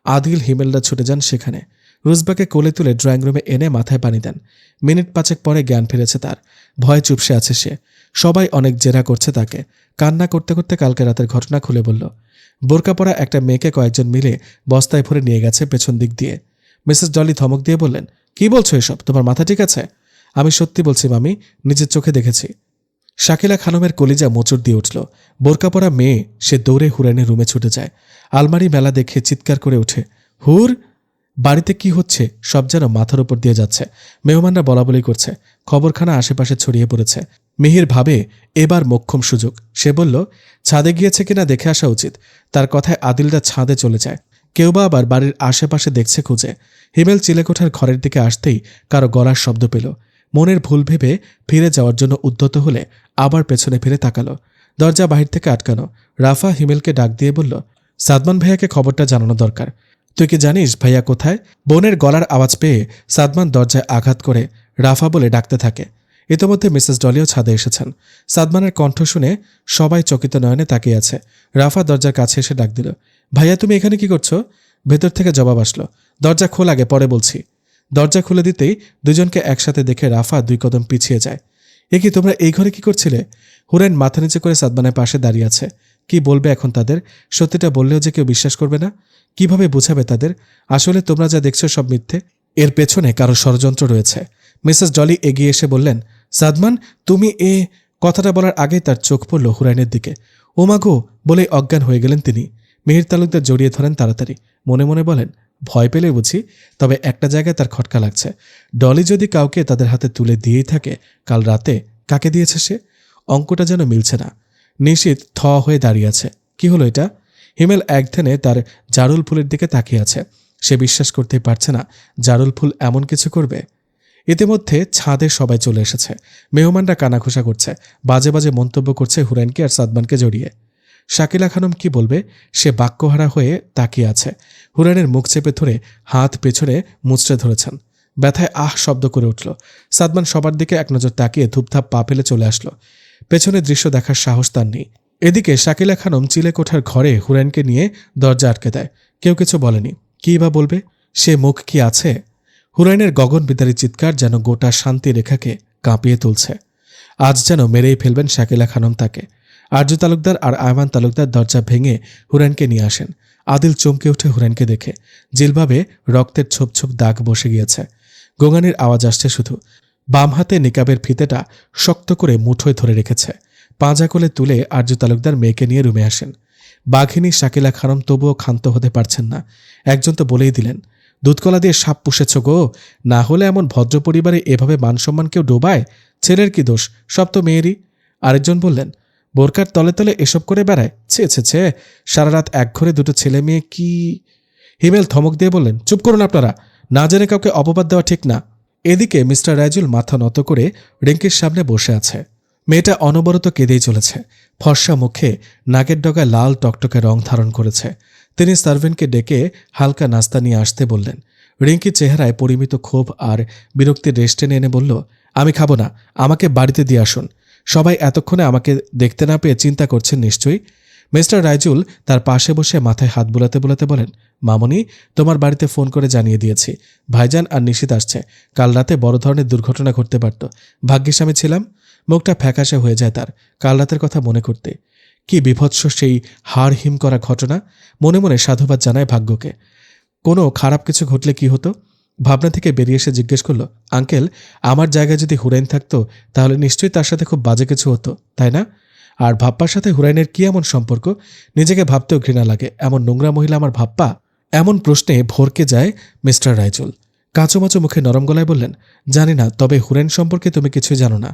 আদিল হিমেলরা ছুটে যান সেখানে। রোজবাকে কোলে তুলে ড্রয়িং রুমে এনে মাথায় পানি দেন। মিনিট 5 পরে জ্ঞান ফিরেছে তার। ভয়ে চুপসে আছে সে। সবাই অনেক জেরা করছে তাকে। কান্না করতে করতে কালকে রাতের ঘটনা খুলে বলল। বোরকা পরা একটা মেয়েকে কয়েকজন মিলে বস্তায় ভরে নিয়ে গেছে পেছন দিক দিয়ে। মিসেস ডলি ধমক দিয়ে বললেন, কি বলছো এসব? তোমার মাথা ঠিক আছে? আমি সত্যি বলছি মামি, নিজের চোখে দেখেছি। শাকিলা খানমের কলিজা মোচড় দিয়ে উঠল। বোরকা পরা মেয়ে, সে দৌড়ে হুরাইনের রুমে ছুটে যায়। আলমারি মেলা দেখে চিৎকার করে ওঠে, হুর! বাড়িতে কি হচ্ছে সব যেন মাথার উপর দিয়ে যাচ্ছে। মেহমানরা বলাবলি করছে। খবরখানা আশেপাশে ছড়িয়ে পড়েছে। মিহির ভাবে এবার মোক্ষম সুযোগ। সে বলল, ছাদে গিয়েছে কিনা দেখে আসা উচিত। তার কথায় আদিলরা ছাদে চলে যায়। কেউ বা আবার বাড়ির আশেপাশে দেখছে খুঁজে। হিমেল চিলেকোঠার ঘরের দিকে আসতেই কারো গলার শব্দ পেল। মনের ভুল ভেবে ফিরে যাওয়ার জন্য উদ্যত হলে আবার পেছনে ফিরে তাকালো। দরজা বাহির থেকে আটকানো। রাফা হিমেলকে ডাক দিয়ে বলল, সাদমান ভাইয়াকে খবরটা জানানো দরকার। তুই কি জানিস ভাইয়া কোথায়? বোনের গলার আওয়াজ পেয়ে সাদমান দরজায় আঘাত করে রাফা বলে ডাকতে থাকে। ইতোমধ্যে মিসেস ডলিও ছাদে এসেছেন। সাদমানের কণ্ঠ শুনে সবাই চকিত নয়নে তাকিয়ে আছে। রাফা দরজার কাছে এসে ডাক দিল, ভাইয়া তুমি এখানে কি করছো? ভেতর থেকে জবাব আসলো, দরজা খোল আগে, পরে বলছি। দরজা খুলে দিতেই দুজনকে একসাথে দেখে রাফা 2 কদম পিছিয়ে যায়। এ কি, তোমরা এই ঘরে কি করছিলে? হুরাইন মাথা নিচে করে সাদমানের পাশে দাঁড়িয়ে আছে। কি বলবে এখন তাদের? সত্যিটা বললেও যে কেউ বিশ্বাস করবে না। কিভাবে বোঝাবে তাদের? আসলে তোমরা যা দেখছো সব মিথ্যে। এর পেছনে কারো ষড়যন্ত্র রয়েছে। মিসেস ডলি এগিয়ে এসে বললেন, সাদমান তুমি কথাটা বলার আগেই তার চোখ পড়ল হুরাইনের দিকে। ওমাগো বলেই অজ্ঞান হয়ে গেলেন তিনি। মিহির তালুকদার জড়িয়ে ধরেন তাড়াতাড়ি। মনে মনে বলেন, ভয় পেলে বুঝি, তবে একটা জায়গায় তার খটকা লাগছে। ডলি যদি কাউকে তাদের হাতে তুলে দিয়েই থাকে, কাল রাতে কাকে দিয়েছে সে? অঙ্কটা যেন মিলছে না। নিশীথ থ হয়ে দাঁড়িয়ে আছে। কি হলো এটা? হিমেল একধ্যানে তার জারুল ফুলের দিকে তাকিয়ে আছে। সে বিশ্বাস করতেই পারছে না জারুল ফুল এমন কিছু করবে। ইতিমধ্যে ছাদে সবাই চলে এসেছে। মেহমানরা কানাঘুষা করছে, বাজে বাজে মন্তব্য করছে হুরাইনকে আর সাদমানকে জড়িয়ে। শাকিলা খানম কি বলবে, সে বাক্যহারা হয়ে তাকিয়ে আছে। হুরাইনের মুখ চেপে ধরে হাত পেছনে মুচড়ে ধরেছেন। ব্যথায় আহ শব্দ করে উঠল। সাদমান সবার দিকে এক নজর তাকিয়ে ধূপধাপ পা ফেলে চলে আসলো। পেছনে দৃশ্য দেখার সাহস তার নেই। এদিকে শাকিলা খানম চিলেকোঠার ঘরে হুরাইনকে নিয়ে দরজা আটকে দেয়। কেউ কিছু বলেনি। কী বা বলবে? সে মুখ কি আছে? হুরাইনের গগনবিদারী চিৎকার যেন গোটা শান্তি রেখাকে কাঁপিয়ে তুলছে। আজ যেন মেরেই ফেলবেন শাকিলা খানম তাকে। আরজু তালুকদার আর আয়মান তালুকদার দরজা ভেঙে হুরাইনকে নিয়ে আসেন। আদিল চমকে উঠে হুরাইনকে দেখে। জিলবাবে রক্তের ছোপ ছোপ দাগ বসে গিয়েছে। গোঙানির আওয়াজ আসছে শুধু। বাম হাতে নিকাবের ফিতেটা শক্ত করে মুঠোয় ধরে রেখেছে। পাঁজা কোলে তুলে আরজু তালুকদার মেয়েকে নিয়ে রুমে আসেন। বাঘিনী শাকিলা খানম তবুও ক্ষান্ত হতে পারছেন না। একজন তো বলেই দিলেন, দুধকলা দিয়ে সাপ পুষেছ গো, না হলে এমন ভদ্র পরিবারে এভাবে মানসম্মান কেউ ডোবায়? ছেলের কি দোষ, সব তো মেয়েরই। আরেকজন বললেন, বোরকার তলে তলে এসব করে বেড়ায়, ছে ছে ছে, সারা রাত এক ঘরে 2 ছেলে মেয়ে কি। হিমেল ধমক দিয়ে বললেন, চুপ করুন আপনারা, না জেনে কাউকে অপবাদ দেওয়া ঠিক না। এদিকে মিস্টার রাইজুল মাথা নত করে রিঙ্কির সামনে বসে আছে। মেয়েটা অনবরত কেঁদেই চলেছে। ফর্সা মুখে নাকের ডগায় লাল টকটকে রং ধারণ করেছে। তিনি সার্ভেন্টকে ডেকে হালকা নাস্তা নিয়ে আসতে বললেন। রিঙ্কির চেহারায় পরিমিত ক্ষোভ আর বিরক্তির রেশ টেনে এনে বলল, আমি খাবো না, আমাকে বাড়িতে দিয়ে আসুন। সবাই এতক্ষণে আমাকে দেখতে না পেয়ে চিন্তা করছেন নিশ্চয়ই। মিস্টার রাইজুল তার পাশে বসে মাথায় হাত বোলাতে বোলাতে বলেন, মামনি, তোমার বাড়িতে ফোন করে জানিয়ে দিয়েছি ভাইজান আর নিশীথ আসছে। কাল রাতে বড় ধরনের দুর্ঘটনা ঘটতে পারত। ভাগ্যিস আমি ছিলাম। মুখটা ফ্যাকাশে হয়ে যায় তার কাল রাতের কথা মনে করতে। কি বিভৎস সেই হাড় হিম করা ঘটনা। মনে মনে সাধুবাদ জানায় ভাগ্যকে। কোনো খারাপ কিছু ঘটলে কি হতো? ভাবনা থেকে বেরিয়ে এসে জিজ্ঞেস করল, আঙ্কেল, আমার জায়গায় যদি হুরাইন থাকতো তাহলে নিশ্চয়ই তার সাথে খুব বাজে কিছু হতো, তাই না? আর ভাপ্পার সাথে হুরাইনের কি এমন সম্পর্ক? নিজেকে ভাবতেও ঘৃণা লাগে, এমন নোংরা মহিলা আমার ভাপ্পা। এমন প্রশ্নে ভরকে যায় মিস্টার রাইজুল। কাঁচোমাচো মুখে নরম গলায় বললেন, জানি না, তবে হুরাইন সম্পর্কে তুমি কিছু জানো না।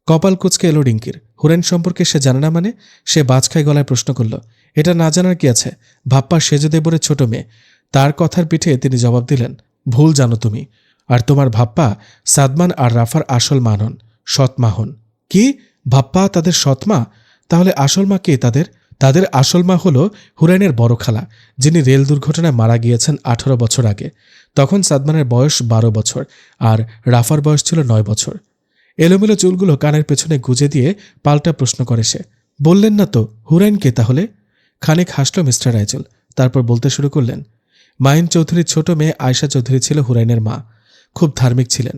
কপাল কুচকে এলো রিঙ্কির। হুরাইন সম্পর্কে সে জানে না মানে? সে বাজখাই গলায় প্রশ্ন করল, এটা না জানার কি আছে? ভাপ্পা সেজদেবরের ছোট মেয়ে। তার কথার পিঠে তিনি জবাব দিলেন, ভুল জানো তুমি। আর তোমার ভাপ্পা সাদমান আর রাফার আসল মা নন, সৎ মা হন। কি? ভাপ্পা তাদের সৎ মা? তাহলে আসল মা কে তাদের? তাদের আসল মা হল হুরাইনের বড় খালা, যিনি রেল দুর্ঘটনায় মারা গিয়েছেন 18 বছর আগে। তখন সাদমানের বয়স 12 বছর আর রাফার বয়স ছিল 9 বছর। এলোমেলো চুলগুলো কানের পেছনে গুজে দিয়ে পাল্টা প্রশ্ন করে সে। বললেন না তো, হুরাইন কে তাহলে? খানিক হাসল মিস্টার রাইজল, তারপর বলতে শুরু করলেন। মাইন চৌধুরীর ছোট মেয়ে আয়শা চৌধুরী ছিল হুরাইনের মা। খুব ধার্মিক ছিলেন।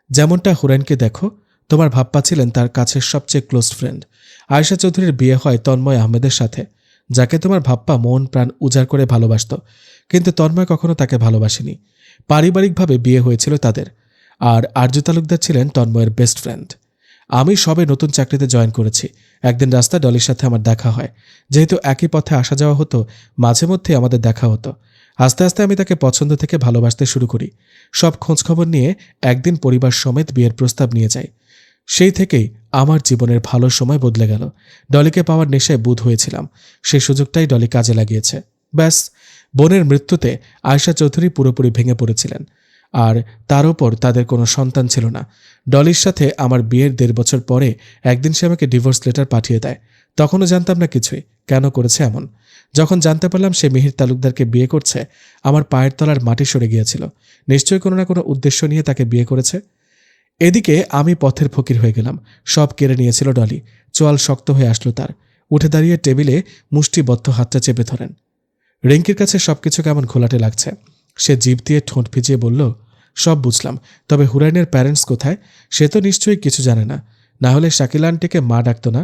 যেমনটা হুরাইনকে দেখো, তোমার ভাপ্পা ছিলেন তার কাছের সবচেয়ে ক্লোজ ফ্রেন্ড। আয়শা চৌধুরীর বিয়ে হয় তন্ময় আহমেদের সাথে, যাকে তোমার ভাপ্পা মন প্রাণ উজাড় করে ভালোবাসত, কিন্তু তন্ময় কখনো তাকে ভালোবাসেনি। পারিবারিকভাবে বিয়ে হয়েছিল তাদের। আর আরজু তালুকদার ছিলেন তন্ময়ের বেস্ট ফ্রেন্ড। আমি সবে নতুন চাকরিতে জয়েন করেছি। একদিন রাস্তায় ডলির সাথে আমার দেখা হয়। যেহেতু একই পথে আসা যাওয়া হতো, মাঝে মধ্যে আমাদের দেখা হতো। আস্তে আস্তে আমি তাকে পছন্দ থেকে ভালোবাসতে শুরু করি। সব খোঁজখবর নিয়ে একদিন পরিবার সমেত বিয়ের প্রস্তাব নিয়ে যাই। সেই থেকেই আমার জীবনের ভালো সময় বদলে গেল। ডলিকে পাওয়ার নেশায় বুঁদ হয়েছিলাম। সেই সুযোগটাই ডলি কাজে লাগিয়েছে। ব্যাস, বোনের মৃত্যুতে আয়শা চৌধুরী পুরোপুরি ভেঙে পড়েছিলেন। আর তার উপর তাদের কোনো সন্তান ছিল না। ডলির সাথে আমার বিয়ের 1.5 বছর পরে একদিন সে আমাকে ডিভোর্স লেটার পাঠিয়ে দেয়। তখনও জানতাম না কিছুই, কেন করেছে এমন। যখন জানতে পারলাম সে মিহির তালুকদারকে বিয়ে করছে, আমার পায়ের তলার মাটি সরে গিয়েছিল। নিশ্চয়ই কোনো না কোনো উদ্দেশ্য নিয়ে তাকে বিয়ে করেছে। এদিকে আমি পথের ফকির হয়ে গেলাম। সব কেড়ে নিয়েছিল ডলি। চোয়াল শক্ত হয়ে আসলো তার। উঠে দাঁড়িয়ে টেবিলে মুষ্টিবদ্ধ হাতটা চেপে ধরেন। রিঙ্কির কাছে সবকিছু কেমন ঘোলাটে লাগছে। সে জিভ দিয়ে ঠোঁট ভিজিয়ে বলল, সব বুঝলাম, তবে হুরাইনের প্যারেন্টস কোথায়? সে তো নিশ্চয়ই কিছু জানে না, না হলে শাকিলা আন্টিকে মা ডাকত না।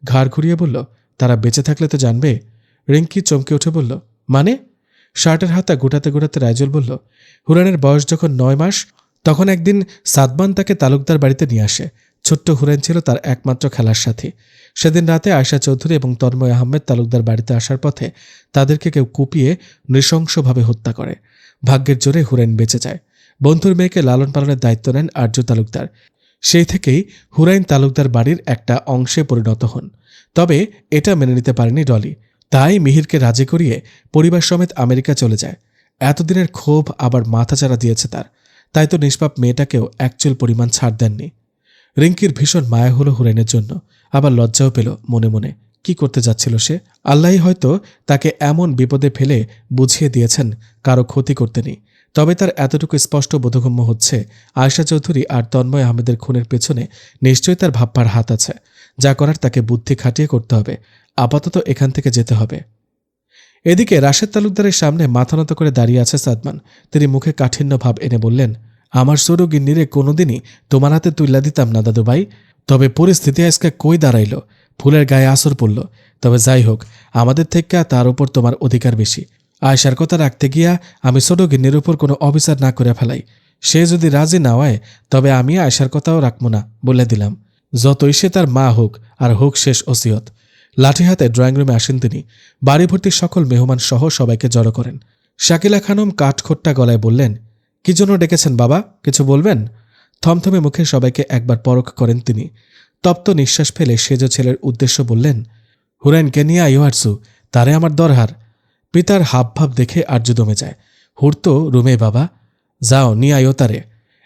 ঘাড় ঘুরিয়ে বলল, তারা বেঁচে থাকলে তো জানবে। রিঙ্কি চমকে উঠে বলল, মানে? শার্টের হাতা গোটাতে গোটাতে রাইজল বলল, হুরাইনের বয়স যখন 9 মাস, তখন একদিন সাদমান তাকে তালুকদার বাড়িতে নিয়ে আসে। ছোট্ট হুরাইন ছিল তার একমাত্র খেলার সাথী। সেদিন রাতে আয়শা চৌধুরী এবং তন্ময় আহমেদ তালুকদার বাড়িতে আসার পথে তাদেরকে কেউ কুপিয়ে নৃশংসভাবে হত্যা করে। ভাগ্যের জোরে হুরাইন বেঁচে যায়। বন্ধুর মেয়েকে লালন পালনের দায়িত্ব নেন আরজু তালুকদার। সেই থেকেই হুরাইন তালুকদার বাড়ির একটা অংশে পরিণত হন। তবে এটা মেনে নিতে পারেনি ডলি। তাই মিহিরকে রাজি করিয়ে পরিবার সমেত আমেরিকা চলে যায়। এতদিনের ক্ষোভ আবার মাথাচাড়া দিয়েছে তার। তাই তো নিষ্পাপ মেয়েটাকেও একচুল পরিমাণ ছাড় দেননি। রিঙ্কির ভীষণ মায়া হলো হুরাইনের জন্য, আবার লজ্জাও পেল মনে মনে। কি করতে যাচ্ছিল সে? আল্লাহই হয়তো তাকে এমন বিপদে ফেলে বুঝিয়ে দিয়েছেন কারো ক্ষতি করতে নেই। তবে তার এতটুকু স্পষ্ট বোধগম্য হচ্ছে, আয়শা চৌধুরী আর তন্ময় আহমেদের খুনের পেছনে নিশ্চয়ই তার ভাপ্পার হাত আছে। যা করার তাকে বুদ্ধি খাটিয়ে করতে হবে। আপাতত এখান থেকে যেতে হবে। এদিকে রাশেদ তালুকদারের সামনে মাথা নত করে দাঁড়িয়ে আছে সাদমান। তিনি মুখে কাঠিন্য ভাব এনে বললেন, আমার সরু গিন্নিরে কোনোদিনই তোমার হাতে তুইলা দিতাম না দাদু ভাই। তবে পরিস্থিতি আজকে কই দাঁড়াইল, ফুলের গায়ে আসর পড়ল। তবে যাই হোক, আমাদের থেকে তার উপর তোমার অধিকার বেশি। আয়সার কথা রাখতে গিয়া আমি ছোট গিন্নির উপর কোনো অবিচার না করে ফেলাই। সে যদি রাজি না হয়, তবে আমি আয়সার কথাও রাখবো না বলে দিলাম। যতই সে তার মা হোক, আর হোক শেষ ওসিয়ত। লাঠি হাতে ড্রয়িং রুমে আসেন তিনি। বাড়ি ভর্তি সকল মেহমান সহ সবাইকে জড়ো করেন। শাকিলা খানম কাঠখোট্টা গলায় বললেন, কি জন্য ডেকেছেন বাবা, কিছু বলবেন? থমথমে মুখে সবাইকে একবার পরখ করেন তিনি। তপ্ত নিঃশ্বাস ফেলে সেজ ছেলের উদ্দেশ্য বললেন, হুরাইনকে নিয়ে আইও আরসু, তারে আমার দরহার। পিতার হাবভাব দেখে আর্য দমে যায়। হুর তো রুমে বাবা, যাও নিয়ে আইও তারে।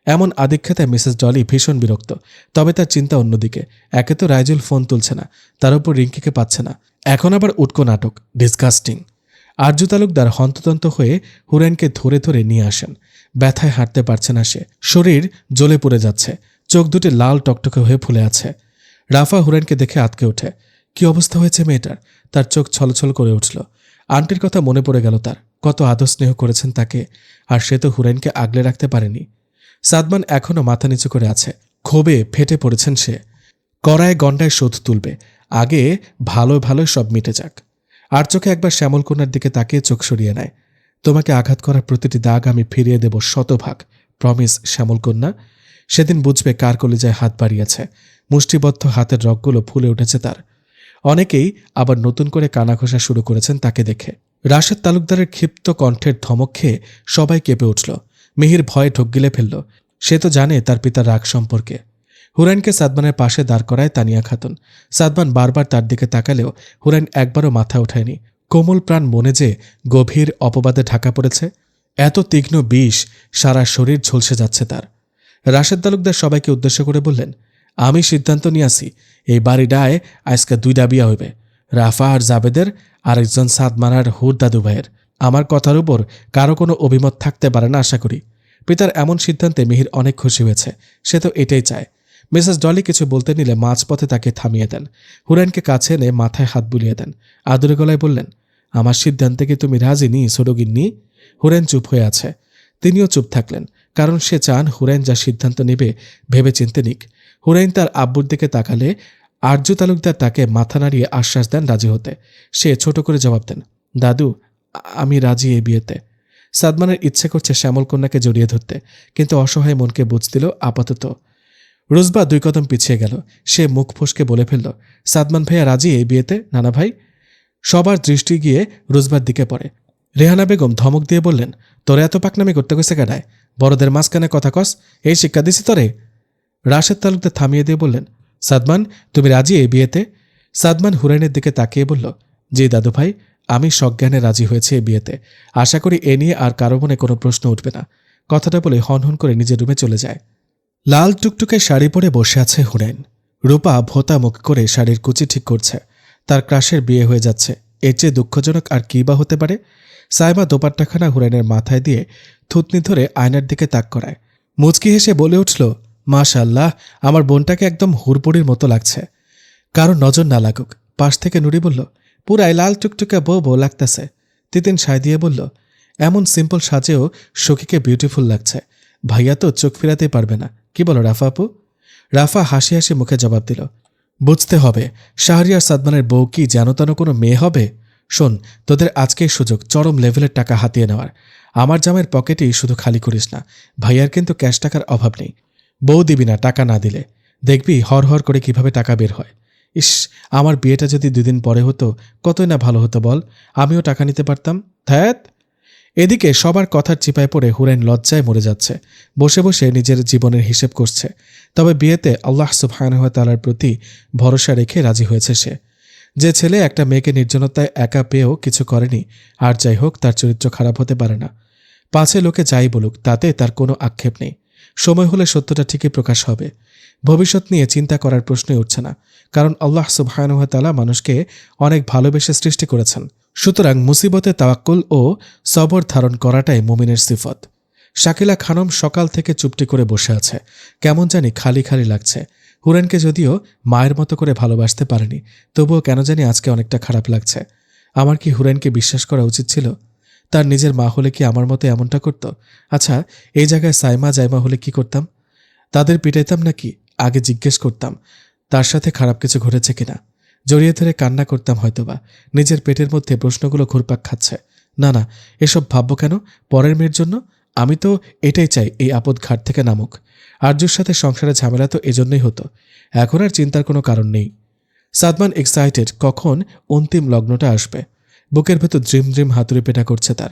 এমন আদিক্ষেতায় মিসেস ডলি ভীষণ বিরক্ত। তবে তার চিন্তা অন্যদিকে। একে তো রাইজুল ফোন তুলছে না, তার উপর রিঙ্কিকে পাচ্ছে না, এখন আবার উটকো নাটক। ডিসগাস্টিং। আরজু তালুকদার হন্ততন্ত হয়ে হুরাইনকে ধরে ধরে নিয়ে আসেন। ব্যথায় হাঁটতে পারছে না সে। শরীর জ্বলে পড়ে যাচ্ছে। চোখ দুটি লাল টকটকে হয়ে ফুলে আছে। রাফা হুরাইনকে দেখে আতকে ওঠে। কি অবস্থা হয়েছে মেয়েটার? তার চোখ ছলছল করে উঠল। আন্টির কথা মনে পড়ে গেল তার। কত আদর স্নেহ করেছেন তাকে, আর সে তো হুরাইনকে আগলে রাখতে পারেনি। সাদমান এখনও মাথা নিচু করে আছে। ক্ষোভে ফেটে পড়েছেন সে। কড়ায় গন্ডায় শোধ তুলবে। আগে ভালো ভালো সব মিটে যাক। আর চোখে একবার শ্যামলকন্যার দিকে তাকিয়ে চোখ সরিয়ে নেয়। তোমাকে আঘাত করার প্রতিটি দাগ আমি ফিরিয়ে দেব 100 ভাগ। প্রমিস শ্যামলকন্যা। সেদিন বুঝবে কার কলিজায় হাত বাড়িয়েছে। মুষ্টিবদ্ধ হাতের রগগুলো ফুলে উঠেছে তার। অনেকেই আবার নতুন করে কানা ঘষা শুরু করেছেন তাকে দেখে। রাশেদ তালুকদারের ক্ষিপ্ত কণ্ঠের ধমক খেয়ে সবাই কেঁপে উঠল। মিহির ভয়ে ঢোক গিলে ফেলল। সে তো জানে তার পিতার রাগ সম্পর্কে। হুরাইনকে সাদমানের পাশে দাঁড় করায় তানিয়া খাতুন। সাদমান বারবার তার দিকে তাকালেও হুরাইন একবারও মাথা ওঠায়নি। কোমল প্রাণ মনে যে গভীর অপবাদে ঢাকা পড়েছে। এত তীক্ষ্ণ বিষ সারা শরীর ঝলসে যাচ্ছে তার। রাশেদ তালুকদার সবাইকে উদ্দেশ্য করে বললেন, আমি সিদ্ধান্ত নিয়াছি, এই বাড়িটায় আজকে 2টা বিয়া হইবে। রাফা আর জাবেদের, আর একজন সাদমান আর হুর দাদু ভাইয়ের। আমার কথার উপর কারো কোনো অভিমত থাকতে পারে না আশা করি। পিতার এমন সিদ্ধান্তে মিহির অনেক খুশি হয়েছে। সে তো এটাই চায়। মিসেস ডলি কিছু বলতে নিলে মাঝপথে তাকে থামিয়ে দেন। হুরাইনকে কাছে এনে মাথায় হাত বুলিয়ে দেন। আদুরে গলায় বললেন, আমার সিদ্ধান্তে কি তুমি রাজি নি ছোটগিন্নি? হুরাইন চুপ হয়ে আছে। তিনিও চুপ থাকলেন, কারণ সে চান হুরাইন যা সিদ্ধান্ত নেবে ভেবে চিনতে নিক। হুরাইন তার আব্বুর দিকে তাকালে আরজু তালুকদার তাকে মাথা নাড়িয়ে আশ্বাস দেন রাজি হতে। সে ছোট করে জবাব দেন, দাদু, আমি রাজি এই বিয়েতে। সাদমানের ইচ্ছে করছে শ্যামল কন্যাকে জড়িয়ে ধরতে, কিন্তু অসহায় মনকে বুঝ দিল আপাতত। রোজবা 2 কদম পিছিয়ে গেল। সে মুখ ফসকে বলে ফেলল, সাদমান ভাইয়া রাজি এই বিয়েতে নানা ভাই? সবার দৃষ্টি গিয়ে রোজবার দিকে পড়ে। রেহানা বেগম ধমক দিয়ে বললেন, তোরে এত পাকনামি করতে কইছে কেডায়? বড়দের মাঝখানে কথা কস, এই শিক্ষা দিছি তোরে? রাশেদ তালুকদার থামিয়ে দিয়ে বললেন, সাদমান, তুমি রাজি এই বিয়েতে? সাদমান হুরাইনের দিকে তাকিয়ে বলল, জি দাদু ভাই, আমি সজ্ঞানে রাজি হয়েছি এই বিয়েতে। আশা করি এ নিয়ে আর কারো মনে কোনো প্রশ্ন উঠবে না। কথাটা বলে হনহন করে নিজের রুমে চলে যায়। লাল টুকটুকে শাড়ি পরে বসে আছে হুরাইন। রূপা ভোতা মুখ করে শাড়ির কুচি ঠিক করছে। তার ক্রাশের বিয়ে হয়ে যাচ্ছে, এর চেয়ে দুঃখজনক আর কী বা হতে পারে? সাইমা দোপাট্টাখানা হুরাইনের মাথায় দিয়ে থুতনি ধরে আয়নার দিকে তাক করায়। মুচকি হেসে বলে উঠল, মাশাআল্লাহ, আমার বোনটাকে একদম হুড়পুড়ির মতো লাগছে। কারো নজর না লাগুক। পাশ থেকে নুরি বলল, পুরাই লাল টুকটুকে বউ বউ লাগতেছে। তিতিন সায় দিয়ে বলল, এমন সিম্পল সাজেও সখীকে বিউটিফুল লাগছে। ভাইয়া তো চোখ ফিরাতেই পারবে না, কি বলো রাফা আপু? রাফা হাসি হাসি মুখে জবাব দিল, বুঝতে হবে, শাহরিয়ার সাদমানের বউ কি যেন তেন কোনো মেয়ে হবে? শোন, তোদের আজকেই সুযোগ চরম লেভেলের টাকা হাতিয়ে নেওয়ার। আমার জামের পকেটেই শুধু খালি করিস না। ভাইয়ার কিন্তু ক্যাশ টাকার অভাব নেই। বউ দিবি না টাকা না দিলে, দেখবি হর হর করে কিভাবে টাকা বের হয়। ইস, আমার বিয়েটা যদি 2 দিন পরে হতো কতই না ভালো হতো বল, আমিও টাকা নিতে পারতাম। ধ্যাত। এদিকে সবার কথার চিপায় পড়ে হুরাইন লজ্জায় মরে যাচ্ছে। বসে বসে নিজের জীবনের হিসেব করছে। তবে বিয়েতে আল্লাহ সুবহানাহু ওয়া তাআলার প্রতি ভরসা রেখে রাজি হয়েছে সে। যে ছেলে একটা মেয়েকে নির্জনতায় একা পেয়েও কিছু করেনি, আর যাই হোক তার চরিত্র খারাপ হতে পারে না। পাছে লোকে যাই বলুক, তাতে তার কোনো আক্ষেপ নেই। সময় হলে সত্যটা ঠিকই প্রকাশ হবে। ভবিষ্যৎ নিয়ে চিন্তা করার প্রশ্নই উঠছে না, কারণ আল্লাহ সুবহানাহু ওয়া তাআলা মানুষকে অনেক ভালোবেসে সৃষ্টি করেছেন। সুতরাং মুসিবতে তাওয়াক্কুল ও সবর ধারণ করাটাই মুমিনের সিফত। শাকিলা খানম সকাল থেকে চুপটি করে বসে আছে। কেমন জানি খালি খালি লাগছে। হুরাইনকে যদিও মায়ের মতো করে ভালোবাসতে পারেনি, তবুও কেন জানি আজকে অনেকটা খারাপ লাগছে। আমার কি হুরাইনকে বিশ্বাস করা উচিত ছিল? তার নিজের মা হলে কি আমার মতো এমনটা করত? আচ্ছা, এই জায়গায় সাইমা জাইমা হলে কি করতাম? তাদের পিটাইতাম নাকি? আগে জিজ্ঞেস করতাম তার সাথে খারাপ কিছু ঘটেছে কিনা। জড়িয়ে ধরে কান্না করতাম হয়তোবা। নিজের পেটের মধ্যে প্রশ্নগুলো ঘুরপাক খাচ্ছে। না না, এসব ভাববো কেন পরের মেয়ের জন্য? আমি তো এটাই চাই, এই আপদ ঘাট থেকে নামুক। আরজুর সাথে সংসারে ঝামেলা তো এজন্যই হতো। এখন আর চিন্তার কোনো কারণ নেই। সাদমান এক্সাইটেড, কখন অন্তিম লগ্নটা আসবে। বুকের ভেতর ড্রিম ড্রিম হাতুড়ি পেটা করছে তার।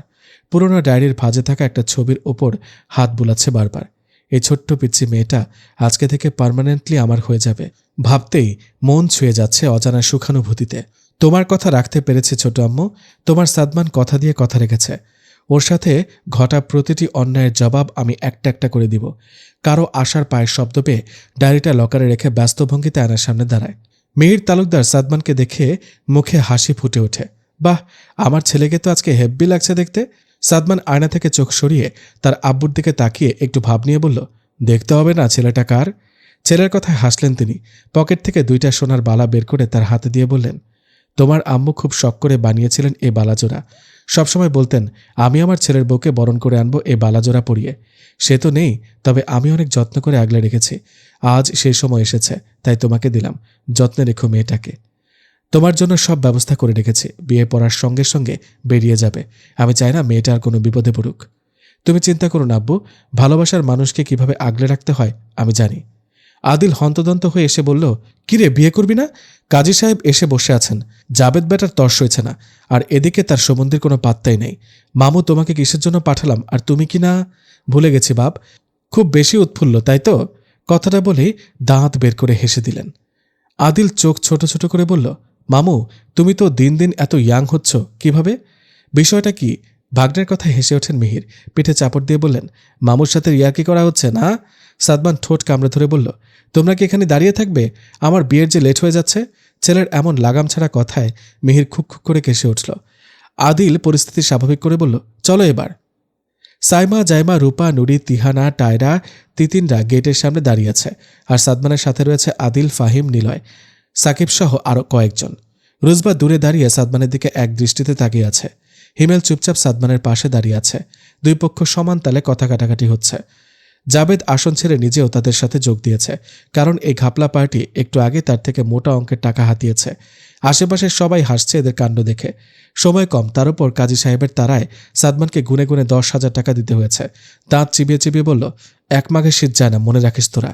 পুরোনো ডায়েরির ভাঁজে থাকা একটা ছবির ওপর হাত বুলাচ্ছে বারবার। এই ছোট্ট পিচ্চি মেয়েটা আজকে থেকে পার্মানেন্টলি আমার হয়ে যাবে। ভাবতেই মন ছুঁয়ে যাচ্ছে অজানা সুখানুভূতিতে। তোমার কথা রাখতে পেরেছে ছোট আম্মু। তোমার সাদমান কথা দিয়ে কথা রেখেছে। ওর সাথে ঘটা প্রতিটি অন্যায়ের জবাব আমি একটা একটা করে দিব। কারো আশার পায়ের শব্দ পেয়ে ডায়েরিটা লকারে রেখে ব্যস্ত ভঙ্গিতে আয়নার সামনে দাঁড়ায়। মিহির তালুকদার সাদমানকে দেখে মুখে হাসি ফুটে ওঠে। বাহ, আমার ছেলেকে তো আজকে হেব্বি লাগছে দেখতে। সাদমান আয়না থেকে চোখ সরিয়ে তার আব্বুর দিকে তাকিয়ে একটু ভাব নিয়ে বলল, দেখতে হবে না ছেলেটা কার? ছেলের কথায় হাসলেন তিনি। পকেট থেকে 2টা সোনার বালা বের করে তার হাতে দিয়ে বললেন, তোমার আম্মু খুব শখ করে বানিয়েছিলেন এ বালাজোড়া। সবসময় বলতেন আমি আমার ছেলের বউকে বরণ করে আনবো এ বালাজোড়া পরিয়ে। সে তো নেই, তবে আমি অনেক যত্ন করে আগলে রেখেছি। আজ সেই সময় এসেছে, তাই তোমাকে দিলাম। যত্নে রেখো মেয়েটাকে। তোমার জন্য সব ব্যবস্থা করে রেখেছি। বিয়ে পড়ার সঙ্গে সঙ্গে বেরিয়ে যাবে। আমি চাই না মেয়েটা আর কোনো বিপদে পড়ুক। তুমি চিন্তা করো না আব্বু, ভালোবাসার মানুষকে কিভাবে আগলে রাখতে হয় আমি জানি। আদিল হন্তদন্ত হয়ে এসে বলল, কিরে বিয়ে করবি না? কাজী সাহেব এসে বসে আছেন। জাবেদ বেটার তর্স হয়েছে না, আর এদিকে তার সম্বন্ধের কোনো পাত্তাই নেই। মামু তোমাকে কিসের জন্য পাঠালাম আর তুমি কি না? ভুলে গেছি বাপ। খুব বেশি উৎফুল্ল তাই তো? কথাটা বলেই দাঁত বের করে হেসে দিলেন। আদিল চোখ ছোট ছোট করে বলল, মামু তুমি তো দিন দিন এত ইয়াং হচ্ছ কিভাবে? বিষয়টা কি? ভাগ্নের কথায় হেসে ওঠেন মিহির। পিঠে চাপড় দিয়ে বললেন, মামুর সাথে ইয়ার্কি করা হচ্ছে না? সাদমান ঠোঁট কামড়ে ধরে বলল, তোমরা কি এখানে দাঁড়িয়ে থাকবে? আমার বিয়ের যে লেট হয়ে যাচ্ছে। ছেলের এমন লাগাম ছাড়া কথায় মিহির খুক খুক করে কেসে উঠল। আদিল পরিস্থিতি স্বাভাবিক করে বলল, চলো এবার। সাইমা, জাইমা, রূপা, নুরি, তিহানা, টায়রা, তিতিনরা গেটের সামনে দাঁড়িয়ে আছে, আর সাদমানের সাথে রয়েছে আদিল, ফাহিম, নিলয়, সাকিব সহ আরও কয়েকজন। রুজবা দূরে দাঁড়িয়ে সাদমানের দিকে এক দৃষ্টিতে তাকিয়ে আছে। হিমেল চুপচাপ সাদমানের পাশে দাঁড়িয়ে আছে। দুই পক্ষ সমান তালে কথা কাটাকাটি হচ্ছে। জাবেদ আসন ছেড়ে নিজেও তাদের সাথে যোগ দিয়েছে, কারণ এই ঘাপলা পার্টি একটু আগে তার থেকে মোটা অঙ্কের টাকা হাতিয়েছে। আশেপাশের সবাই হাসছে এদের কাণ্ড দেখে। সময় কম, তার উপর কাজী সাহেবের তারায় সাদমানকে গুনে গুনে 10,000 টাকা দিতে হয়েছে। দাঁত চিবিয়ে চিবিয়ে বলল, এক মাঘে শীত যায় না, মনে রাখিস তোরা।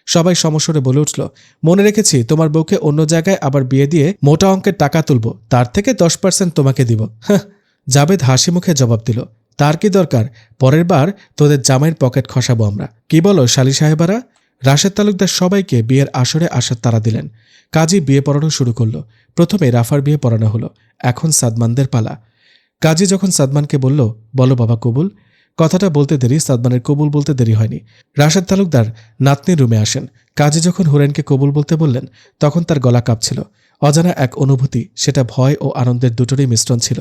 সবাই সমস্বরে বলে উঠল, মনে রেখেছি, তোমার বউকে অন্য জায়গায় আবার বিয়ে দিয়ে মোটা অঙ্কের টাকা তুলব, তার থেকে 10% তোমাকে দিব। হ্যাঁ। জাবেদ হাসি মুখে জবাব দিল, তার কি দরকার? পরের বার তোদের জামাইয়ের পকেট খসাবো আমরা। কি বলো শালী সাহেবারা? রাশেদ তালুকদার সবাইকে বিয়ের আসরে আসার তাড়া দিলেন। কাজী বিয়ে পড়ানো শুরু করলো। প্রথমে রাফার বিয়ে পড়ানো হলো, এখন সাদমানদের পালা। কাজী যখন সাদমানকে বলল, বলো বাবা কবুল, কথাটা বলতে দেরি সাদমানের কবুল বলতে দেরি হয়নি। রাশেদ তালুকদার নাতনির রুমে আসেন। কাজী যখন হুরেনকে কবুল বলতে বললেন, তখন তার গলা কাঁপছিল। অজানা এক অনুভূতি, সেটা ভয় ও আনন্দের দুটোরই মিশ্রণ ছিল।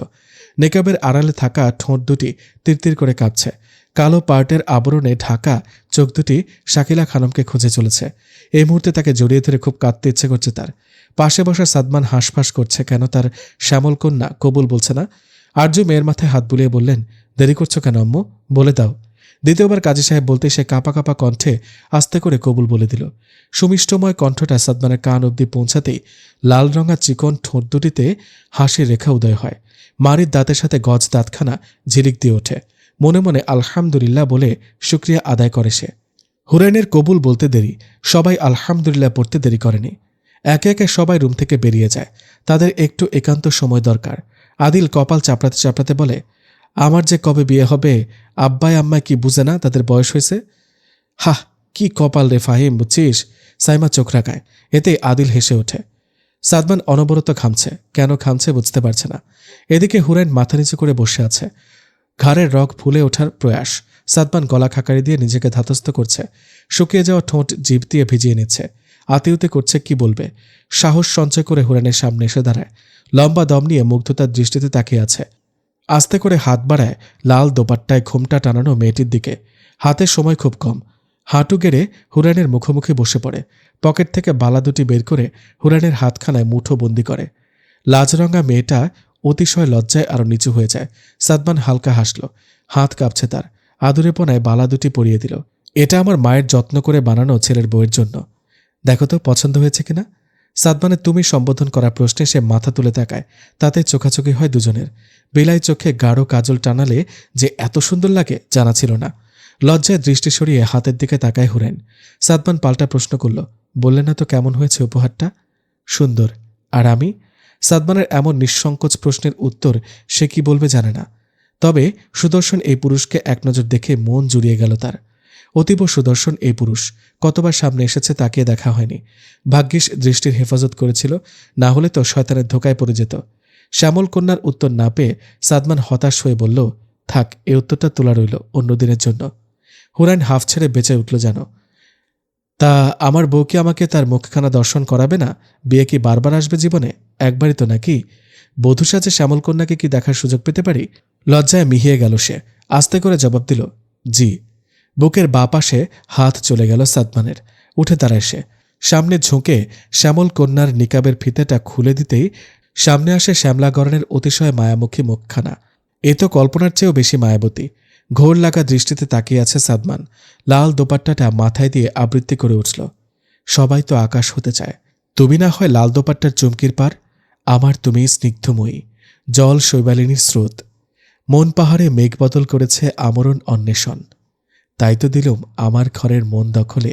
নেকাবের আড়ালে থাকা ঠোঁট দুটি তিরতির করে কাঁপছে। কালো পার্টের আবরণে ঢাকা চোখ দুটি শাকিলা খানমকে খুঁজে চলেছে। এই মুহূর্তে তাকে জড়িয়ে ধরে খুব কাঁদতে ইচ্ছে করছে তার। পাশে বসা সাদমান হাঁসফাঁস করছে, কেন তার শ্যামল কন্যা কবুল বলছে না। আরজু মেয়ের মাথায় হাত বুলিয়ে বললেন, দেরি করছো কেন আম্মু, বলে দাও। দ্বিতীয়বার কাজী সাহেব বলতে সে কাঁপা কাঁপা কণ্ঠে আস্তে করে কবুল বলে দিল। সুমিষ্টময় কণ্ঠটা সাদমানের কান অবধি পৌঁছাতেই লাল রঙা চিকন ঠোঁট দুটিতে হাসির রেখা উদয় হয়। মারির দাঁতের সাথে গজ দাঁতখানা ঝিলিক দিয়ে ওঠে। মনে মনে আলহামদুলিল্লাহ বলে শুক্রিয়া আদায় করে সে। হুরাইনের কবুল বলতে দেরি, সবাই আলহামদুলিল্লাহ পড়তে দেরি করেনি। একে একে সবাই রুম থেকে বেরিয়ে যায়। তাদের একটু একান্ত সময় দরকার। আদিল কপাল চাপড়াতে চাপড়াতে বলে, আমার যে কবে বিয়ে হবে, আব্বাই আম্মায় কি বুঝে না তাদের বয়স হয়েছে? হাহ, কি কপাল রে ফাহিম, বুঝছিস? সাইমা চোখ রাখায়। এতে আদিল হেসে ওঠে। সাদমান অনবরত ঘামছে, কেন ঘামছে বুঝতে পারছে না। এদিকে হুরাইন মাথা নিচু করে বসে আছে, ঘাড়ের রগ ফুলে ওঠার প্রয়াস। সাদমান গলা খাকারি দিয়ে নিজেকে ধাতস্থ করছে। শুকিয়ে যাওয়া ঠোঁট জিভ দিয়ে ভিজিয়ে নিচ্ছে। আতিউতে করছে কি বলবে। সাহস সঞ্চয় করে হুরাইনের সামনে এসে দাঁড়ায়। লম্বা দম নিয়ে মুগ্ধতার দৃষ্টিতে তাকিয়ে আছে। আস্তে করে হাত বাড়ায় লাল দোপাট্টায় ঘোমটা টানানো মেয়েটির দিকে। হাতে সময় খুব কম। হাঁটু গেড়ে হুরাইনের মুখোমুখি বসে পড়ে। পকেট থেকে বালা দুটি বের করে হুরাইনের হাতখানায় মুঠো বন্দি করে। লাজরঙা মেয়েটা অতিশয় লজ্জায় আরো নিচু হয়ে যায়। সাদমান হালকা হাসল। হাত কাঁপছে তার। আদুরেপনায় বালা দুটি পরিয়ে দিল। এটা আমার মায়ের যত্ন করে বানানো ছেলের বউয়ের জন্য। দেখো তো পছন্দ হয়েছে কিনা। সাদমানের তুমি সম্বোধন করা প্রশ্নে সে মাথা তুলে তাকায়। তাতে চোখাচোখি হয় দুজনের। বেলাই চোখে গাঢ় কাজল টানালে যে এত সুন্দর লাগে জানা ছিল না। লজ্জায় দৃষ্টি সরিয়ে হাতের দিকে তাকায় হুরেন। সাদমান পাল্টা প্রশ্ন করল, বললে না তো কেমন হয়েছে উপহারটা? সুন্দর। আর আমি? সাদমানের এমন নিঃসংকোচ প্রশ্নের উত্তর সে কি বলবে জানে না। তবে সুদর্শন এই পুরুষকে এক নজর দেখে মন জুড়িয়ে গেল তার। অতীব সুদর্শন এই পুরুষ। কতবার সামনে এসেছে তাকিয়ে দেখা হয়নি। ভাগ্যিস দৃষ্টির হেফাজত করেছিল, না হলে তো শয়তানের ধোকায় পড়ে যেত। শ্যামল কন্যার উত্তর না পেয়ে সাদমান হতাশ হয়ে বলল, থাক, এ উত্তরটা তোলা রইল অন্যদিনের জন্য। হুরাইন হাফ ছেড়ে বেঁচে উঠল যেন। তা আমার বউ কি আমাকে তার মুখখানা দর্শন করাবে না? বিয়ে কি বারবার আসবে জীবনে? একবারই তো নাকি? বধূ সাজে শ্যামল কন্যাকে কি দেখার সুযোগ পেতে পারি? লজ্জায় মিহিয়ে গেল সে। আস্তে করে জবাব দিল, জি। বুকের বাঁ পাশে হাত চলে গেল সাদমানের। উঠে দাঁড়ায় সে। সামনে ঝুঁকে শ্যামল কন্যার নিকাবের ফিতেটা খুলে দিতেই সামনে আসে শ্যামলাগরণের অতিশয় মায়ামুখী মুখখানা। এ তো কল্পনার চেয়েও বেশি মায়াবতী। ঘোর লাগা দৃষ্টিতে তাকিয়ে আছে সাদমান। লাল দোপাট্টাটা মাথায় দিয়ে আবৃত্তি করে উঠল, সবাই তো আকাশ হতে চায়, তুমি না হয় লাল দোপাট্টার চুমকির পার, আমার তুমি স্নিগ্ধময়ী, জল শৈবালিনীর স্রোত, মন পাহাড়ে মেঘ বদল করেছে আমরণ অন্বেষণ। তাই তো দিলুম আমার ঘরের মন দখলে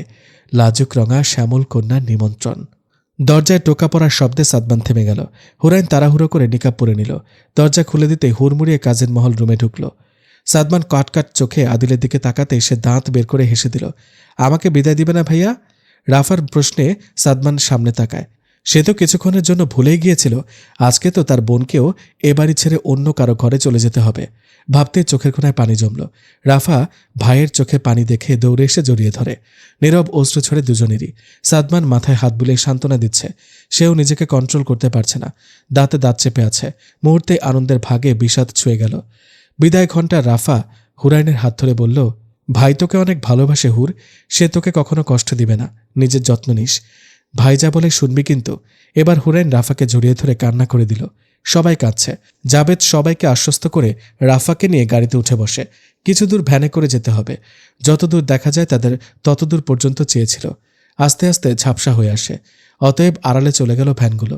লাজুক রঙা শ্যামল কন্যার নিমন্ত্রণ। দরজায় টোকা পড়ার শব্দে সাদমান থেমে গেল। হুরাইন তাড়াহুড়ো করে নিকাব পরে নিল। দরজা খুলে দিতে হুড়মুড়িয়ে কাজের মহল রুমে ঢুকল। সাদমান কাটকাট চোখে আদিলের দিকে তাকাতে সে দাঁত বের করে হেসে দিল। আমাকে বিদায় দিবে না ভাইয়া? রাফার প্রশ্নে সাদমান সামনে তাকায়। সে তো কিছুক্ষণের জন্য ভুলেই গিয়েছিল আজকে তো তার বোনকেও এ বাড়ি ছেড়ে অন্য কারো ঘরে চলে যেতে হবে। ভাবতে চোখের কোণায় পানি জমল। রাফা ভাইয়ের চোখে পানি দেখে দৌড়ে এসে জড়িয়ে ধরে। নীরব অশ্রু ছড়ে দুজনেরই। সাদমান মাথায় হাত বুলিয়ে সান্ত্বনা দিচ্ছে। সেও নিজেকে কন্ট্রোল করতে পারছে না। দাঁতে দাঁত চেপে আছে। মুহূর্তে আনন্দের ভাগে বিষাদ ছুঁয়ে গেল। বিদায় ঘণ্টা রাফা হুরাইনের হাত ধরে বলল, ভাই তোকে অনেক ভালোবাসে হুর, সে তোকে কখনো কষ্ট দিবে না, নিজের যত্ন নিস। ভাই যা বলে শুনবি কিন্তু। এবার হুরাইন রাফাকে জড়িয়ে ধরে কান্না করে দিল। সবাই কাঁদছে। জাবেদ সবাইকে আশ্বস্ত করে রাফাকে নিয়ে গাড়িতে উঠে বসে। কিছু দূর ভ্যানে করে যেতে হবে। যতদূর দেখা যায় তাদের ততদূর পর্যন্ত চেয়েছিল। আস্তে আস্তে ঝাপসা হয়ে আসে। অতএব আড়ালে চলে গেল ভ্যানগুলো।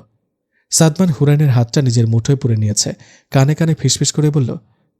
সাদমান হুরাইনের হাতটা নিজের মুঠোয় পুরে নিয়েছে। কানে কানে ফিসফিস করে বলল,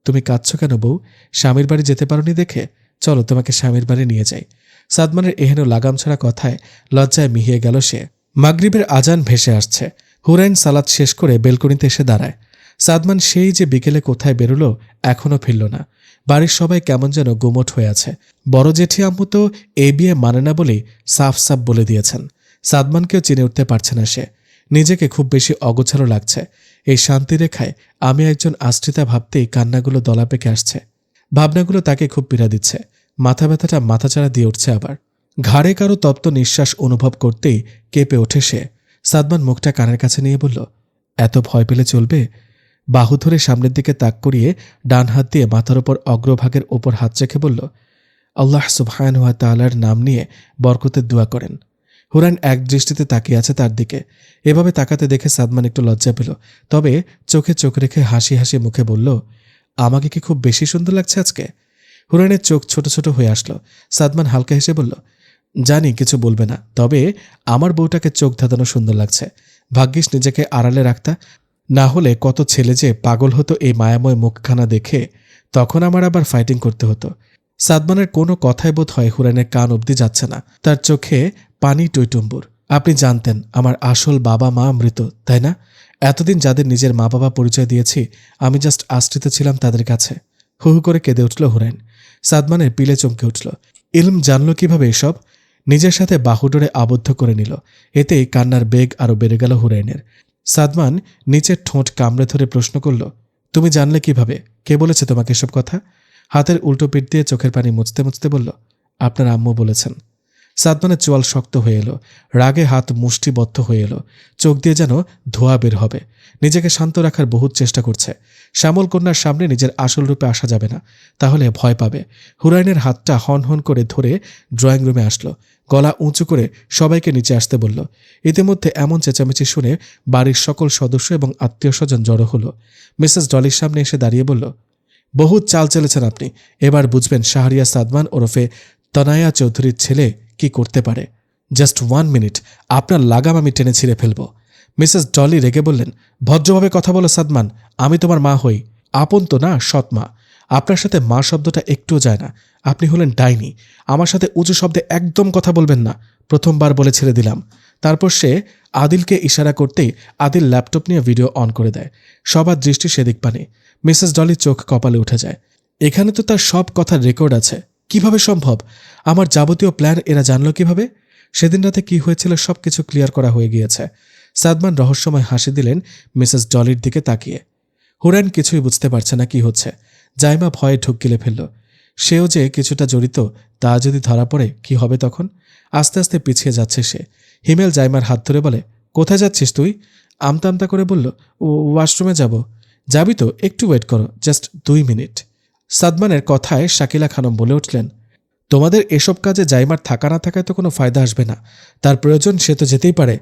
তুমি কাঁদছ কেন বউ? স্বামীর বাড়ি যেতে পারোনি দেখে? চলো তোমাকে স্বামীর বাড়ি নিয়ে যাই। সাদমানের এহেন লাগাম ছাড়া কথায় লজ্জায় মিহিয়ে গেল সে। মাগরিবের আজান ভেসে আসছে। হুরাইন সালাত শেষ করে বেলকনিতে এসে দাঁড়ায়। সাদমান সেই যে বিকেলে কোথায় বেরোলো, এখনও ফিরল না। বাড়ির সবাই কেমন যেন গুমোট হয়ে আছে। বড় জেঠি আম্মু তো এই বিয়ে মানে না বলেই সাফ সাফ বলে দিয়েছেন। সাদমানকেও চিনে উঠতে পারছে না সে। নিজেকে খুব বেশি অগোছালো লাগছে। এই শান্তিরেখায় আমি একজন আশ্রিতা ভাবতেই কান্নাগুলো দলা পেকে আসছে। ভাবনাগুলো তাকে খুব পীড়া দিচ্ছে। মাথা ব্যথাটা মাথাচাড়া দিয়ে উঠছে আবার। ঘাড়ে কারো তপ্ত নিঃশ্বাস অনুভব করতেই কেঁপে ওঠে সে। সাদমান মুখটা কানের কাছে নিয়ে বলল, এত ভয় পেলে চলবে? বাহু ধরে সামনের দিকে তাক করিয়ে ডান হাত দিয়ে মাথার ওপর অগ্রভাগের ওপর হাত রেখে বলল, আল্লাহ সুবহানাহু ওয়া তাআলার নাম নিয়ে বরকতের দোয়া করেন। হুরাইন এক দৃষ্টিতে তাকিয়ে আছে তার দিকে। এভাবে তাকাতে দেখে সাদমান একটু লজ্জা পেল। তবে চোখে চোখ রেখে হাসি হাসি মুখে বলল, আমাকে কি খুব বেশি সুন্দর লাগছে আজকে? হুরাইনের চোখ ছোট ছোট হয়ে আসলো। সাদমান হালকা হেসে বলল, জানি কিছু বলবে না, তবে আমার বউটাকে চোখ ধাঁধানো সুন্দর লাগছে। ভাগ্যিস নিজেকে আড়ালে রাখতা, না হলে কত ছেলে যে পাগল হতো এই মায়াময় মুখখানা দেখে। তখন আমার আবার ফাইটিং করতে হতো। সাদমানের কোনো কথাই বোধ হয় হুরাইনের কান অবধি যাচ্ছে না। তার চোখে পানি টইটুম্বুর। আপনি জানতেন আমার আসল বাবা মা মৃত, তাই না? এতদিন যাদের নিজের মা বাবা পরিচয় দিয়েছি, আমি জাস্ট আশ্রিত ছিলাম তাদের কাছে। হু হু করে কেঁদে উঠল হুরাইন। সাদমানের পিলে চমকে উঠল। ইলম জানল কিভাবে এসব? নিজের সাথে বাহুডোরে আবদ্ধ করে নিল। এতেই কান্নার বেগ আরও বেড়ে গেল হুরাইনের। সাদমান নিচের ঠোঁট কামড়ে ধরে প্রশ্ন করল, তুমি জানলে কিভাবে? কে বলেছে তোমাকে এসব কথা? হাতের উল্টো পিঠ দিয়ে চোখের পানি মুছতে মুছতে বলল, আপনার আম্মু বলেছেন। সাদমানের চোয়াল শক্ত হয়ে এলো। রাগে হাত মুষ্টিবদ্ধ হয়ে এলো। চোখ দিয়ে যেন ধোঁয়া বের হবে। নিজেকে শান্ত রাখার বহুত চেষ্টা করছে। শ্যামল কন্যার সামনে নিজের আসল রূপে আসা যাবে না, তাহলে ভয় পাবে। হুরাইনের হাতটা হন হন করে ধরে ড্রয়িং রুমে আসলো। গলা উঁচু করে সবাইকে নিচে আসতে বলল। ইতিমধ্যে এমন চেঁচামেচি শুনে বাড়ির সকল সদস্য এবং আত্মীয় স্বজন জড়ো হলো। মিসেস ডলির সামনে এসে দাঁড়িয়ে বলল, বহুত চাল চলেছেন আপনি। এবার বুঝবেন শাহরিয়া সাদমান ওরফে তনায়া চৌধুরীর ছেলে কি করতে পারে। জাস্ট 1 মিনিট, আপনার লাগাম আমি টেনে ছিঁড়ে ফেলব। মিসেস ডলি রেগে বললেন, ভদ্রভাবে কথা বলো সাদমান, আমি তোমার মা হই। আপন তো না, সৎ মা। আপনার সাথে মা শব্দটা একটুও যায় না। আপনি হলেন ডাইনি। আমার সাথে উঁচু শব্দে একদম কথা বলবেন না। প্রথমবার বলে ছেড়ে দিলাম। তারপর সে আদিলকে ইশারা করতেই আদিল ল্যাপটপ নিয়ে ভিডিও অন করে দেয়। সবার দৃষ্টি সেদিক পানে। মিসেস ডলির চোখ কপালে উঠে যায়। এখানে তো তার সব কথার রেকর্ড আছে। কিভাবে সম্ভব? আমার যাবতীয় প্ল্যান এরা জানল কিভাবে? সেদিন রাতে কি হয়েছিল সবকিছু ক্লিয়ার করা হয়ে গিয়েছে। সাদমান রহস্যময় হাসি দিলেন মিসেস ডলির দিকে তাকিয়ে। হুরাইন কিছুই বুঝতে পারছে না কি হচ্ছে। জাইমা ভয়ে ঢুক গিলে ফেলল। সেও যে কিছুটা জড়িত, তা যদি ধরা পড়ে কি হবে তখন? আস্তে আস্তে পিছিয়ে যাচ্ছে সে। হিমেল জাইমার হাত ধরে বলে, কোথায় যাচ্ছিস তুই? আমতা আমতা করে বলল, ওয়াশরুমে যাব। যাবি তো? একটু ওয়েট করো, জাস্ট 2 মিনিট। সাদমানের কথায় শাকিলা খানম বলে উঠলেন, তোমাদের এসব কাজে জাইমার থাকা না থাকায় তো কোনো ফায়দা আসবে না। তার প্রয়োজন সে তো যেতেই পারে।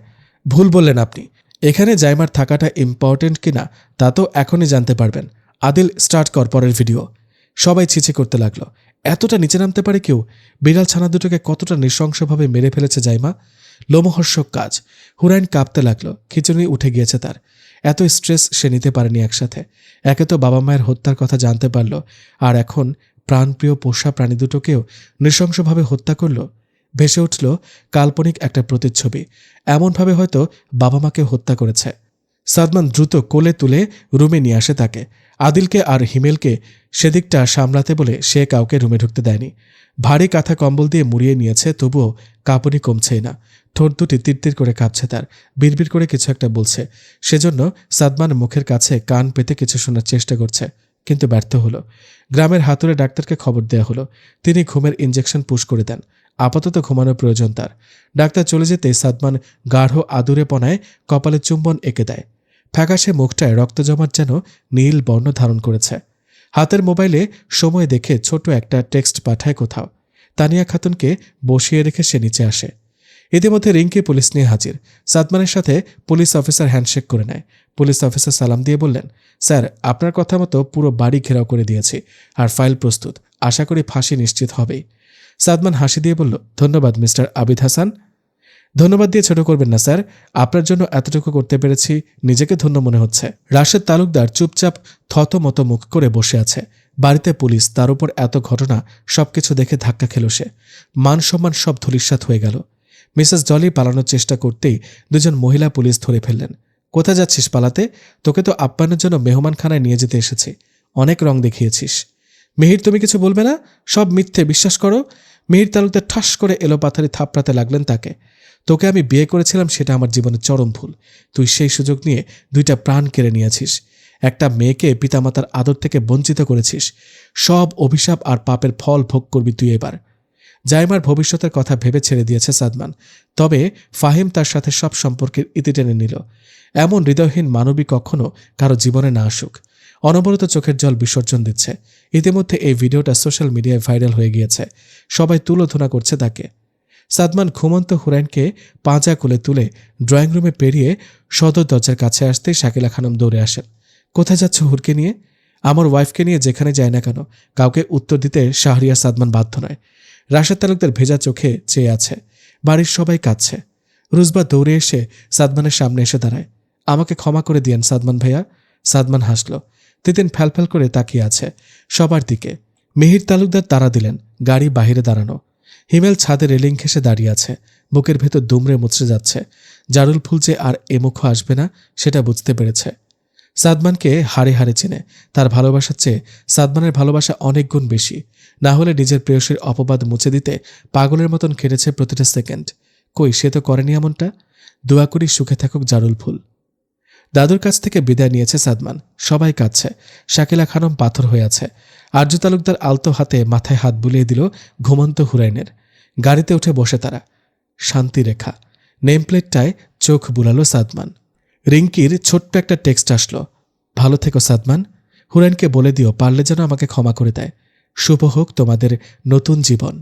ভুল বললেন আপনি। এখানে জাইমার থাকাটা ইম্পর্টেন্ট কিনা তা তো এখনই জানতে পারবেন। আদিল, স্টার্ট কর পরের ভিডিও। সবাই ছিছি করতে লাগলো। এতটা নিচে নামতে পারে কেউ? বিড়াল ছানা দুটোকে কতটা নৃশংসভাবে মেরে ফেলেছে জাইমা। লোমহর্ষক কাজ। হুরাইন কাঁপতে লাগলো। খিচুড়ি উঠে গিয়েছে তার। এত স্ট্রেস সে নিতে পারেনি একসাথে। একে তো বাবা মায়ের হত্যার কথা জানতে পারল, আর এখন প্রাণপ্রিয় পোষা প্রাণী দুটোকেও নৃশংসভাবে হত্যা করল। ভেসে উঠল কাল্পনিক একটা প্রতিচ্ছবি। এমনভাবে হয়তো বাবা মাকে হত্যা করেছে। সাদমান দ্রুত কোলে তুলে রুমে নিয়ে আসে তাকে। আদিলকে আর হিমেলকে সেদিকটা সামলাতে বলে সে কাউকে রুমে ঢুকতে দেয়নি। ভারী কাঁথা কম্বল দিয়ে মুড়িয়ে নিয়েছে, তবুও কাঁপুনি কমছেই না। ঠোঁট দুটি তিরতির করে কাঁপছে তার। বিড়বিড় করে কিছু একটা বলছে। সেজন্য সাদমান মুখের কাছে কান পেতে কিছু শোনার চেষ্টা করছে, কিন্তু ব্যর্থ হলো। গ্রামের হাতুড়ে ডাক্তারকে খবর দেয়া হলো। তিনি ঘুমের ইঞ্জেকশন পুশ করে দেন। আপাতত ঘুমানোর প্রয়োজন তার। ডাক্তার চলে যেতেই সাদমান গাঢ় আদুরে পনায় কপালে চুম্বন এঁকে দেয়। ফ্যাকাশে মুখটায় রক্ত জমাট যেন নীল বর্ণ ধারণ করেছে। হাতের মোবাইলে সময় দেখে ছোট একটা টেক্সট পাঠায় কোথাও। তানিয়া খাতুনকে বসিয়ে রেখে সে নিচে আসে। ইতিমধ্যে রিঙ্কি পুলিশ নিয়ে হাজির। সাদমানের সাথে পুলিশ অফিসার হ্যান্ডশেক করে নেয়। পুলিশ অফিসার সালাম দিয়ে বললেন, স্যার, আপনার কথা মতো পুরো বাড়ি ঘেরাও করে দিয়েছি, আর ফাইল প্রস্তুত। আশা করি ফাঁসি নিশ্চিত হবেই। সাদমান হাসি দিয়ে বলল, ধন্যবাদ মিস্টার আবিদ হাসান। ধন্যবাদ দিয়ে ছোট করবেন না স্যার, আপনার জন্য এতটুকু করতে পেরেছি, নিজেকে ধন্য মনে হচ্ছে। রাশেদ তালুকদার চুপচাপ থতমত মুখ করে বসে আছে। বাড়িতে পুলিশ, তার উপর এত ঘটনা, সবকিছু দেখে ধাক্কা খেল সে। মান সম্মান সব ধূলিসাৎ হয়ে গেল। মিসেস জলি পালানোর চেষ্টা করতেই দুজন মহিলা পুলিশ ধরে ফেললেন। কোথায় যাচ্ছিস পালাতে? তোকে তো আপ্যায়নের জন্য মেহমানখানায় নিয়ে যেতে এসেছি। অনেক রং দেখিয়েছিস। মিহির, তুমি কিছু বলবে না? সব মিথ্যে, বিশ্বাস করো। মিহির তালুকদার ঠাস করে এলোপাথারি থাপড়াতে লাগলেন তাকে। তোকে আমি বিয়ে করেছিলাম, সেটা আমার জীবনের চরম ভুল। তুই সেই সুযোগ নিয়ে 2টা প্রাণ কেড়ে নিয়েছিস। একটা মেয়েকে পিতামাতার আদর থেকে বঞ্চিত করেছিস। সব অভিশাপ আর পাপের ফল ভোগ করবি তুই এবার। জাইমার ভবিষ্যতের কথা ভেবে ছেড়ে দিয়েছে সাদমান। তবে ফাহিম তার সাথে সব সম্পর্কের ইতি টেনে নিল। এমন হৃদয়হীন মানবী কখনো কারো জীবনে না আসুক। অনবরত চোখের জল বিসর্জন দিচ্ছে। ইতিমধ্যে এই ভিডিওটা সোশ্যাল মিডিয়ায় ভাইরাল হয়ে গিয়েছে। সবাই তুলোধনা করছে তাকে। সাদমান ঘুমন্ত হুরাইনকে পাঁজা কোলে তুলে ড্রয়িং রুমে পেরিয়ে সদর দরজার কাছে আসতেই শাকিলা খানম দৌড়ে আসেন। কোথায় যাচ্ছ হুরকে নিয়ে? আমার ওয়াইফকে নিয়ে যেখানে যায় না কেন, কাউকে উত্তর দিতে শাহরিয়ার সাদমান বাধ্য নয়। রাশেদ তালুকদার ভেজা চোখে চেয়ে আছে। বাড়ির সবাই কাঁদছে। রুজবা দৌড়ে এসে সাদমানের সামনে এসে দাঁড়ায়। আমাকে ক্ষমা করে দিয়েন সাদমান ভাইয়া। সাদমান হাসল। তিতিন ফ্যালফ্যাল করে তাকিয়ে আছে সবার দিকে। মিহির তালুকদার তাড়া দিলেন। গাড়ি বাহিরে দাঁড়ানো। হিমেল ছাদে রেলিং ঘেঁষে দাঁড়িয়ে আছে। বুকের ভেতর দুমড়ে মুচড়ে যাচ্ছে। জারুল ফুল যে আর এমুখ আসবে না, সেটা বুঝতে পেরেছে। সাদমানকে হাড়ে হাড়ে চেনে। তার ভালোবাসার চেয়ে সাদমানের ভালোবাসা অনেক গুণ বেশি। না হলে নিজের প্রেয়সীর অপবাদ মুছে দিতে পাগলের মতন কেটেছে প্রতিটা সেকেন্ড। কই, সে তো করেনি এমনটা। দোয়া করি সুখে থাকুক জারুল ফুল। দাদুর কাছ থেকে বিদায় নিয়েছে সাদমান। সবাই কাঁদছে। শাকিলা খানম পাথর হয়ে আছে। আরজু তালুকদার আলতো হাতে মাথায় হাত বুলিয়ে দিল ঘুমন্ত হুরাইনের। গাড়িতে উঠে বসে তারা। শান্তিরেখা নেমপ্লেটটায় চোখ বুলালো সাদমান। রিঙ্কির ছোট্ট একটা টেক্সট আসলো, ভালো থেকো সাদমান। হুরাইনকে বলে দিও পারলে যেন আমাকে ক্ষমা করে দেয়। শুভ হোক তোমাদের নতুন জীবন।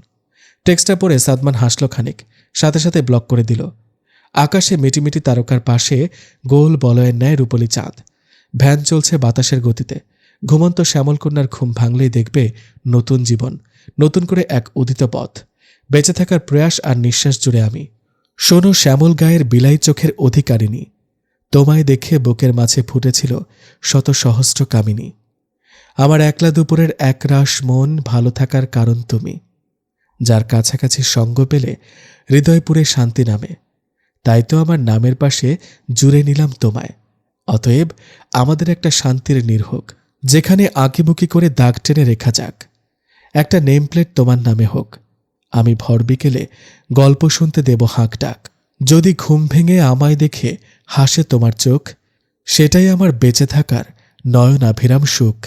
টেক্সটটা পড়ে সাদমান হাসল খানিক, সাথে সাথে ব্লক করে দিল। আকাশে মিটিমিটি তারকার পাশে গোল বলয়ের ন্যায় রূপলি চাঁদ। ভ্যান চলছে বাতাসের গতিতে। ঘুমন্ত শ্যামলকন্যার ঘুম ভাঙলেই দেখবে নতুন জীবন, নতুন করে এক উদিত পথ। বেঁচে থাকার প্রয়াস আর নিঃশ্বাস জুড়ে আমি। শোনো শ্যামল গায়ের বিলাই চোখের অধিকারিণী, তোমায় দেখে বুকের মাঝে ফুটেছিল শত সহস্র কামিনী। আমার একলা দুপুরের একরাশ মন, ভালো থাকার কারণ তুমি। যার কাছাকাছি সঙ্গ পেলে হৃদয়পুরে শান্তি নামে। তাই তো আমার নামের পাশে জুড়ে নিলাম তোমায়। অতএব আমাদের একটা শান্তির নির্হোক, যেখানে আঁকিবুকি করে দাগ টেনে রেখা যাক। একটা নেমপ্লেট তোমার নামে হোক। আমি ভর বিকেলে গল্প শুনতে দেব হাঁক ডাক। যদি ঘুম ভেঙে আমায় দেখে হাসে তোমার চোখ, সেটাই আমার বেঁচে থাকার নয়নাভিরাম সুখ।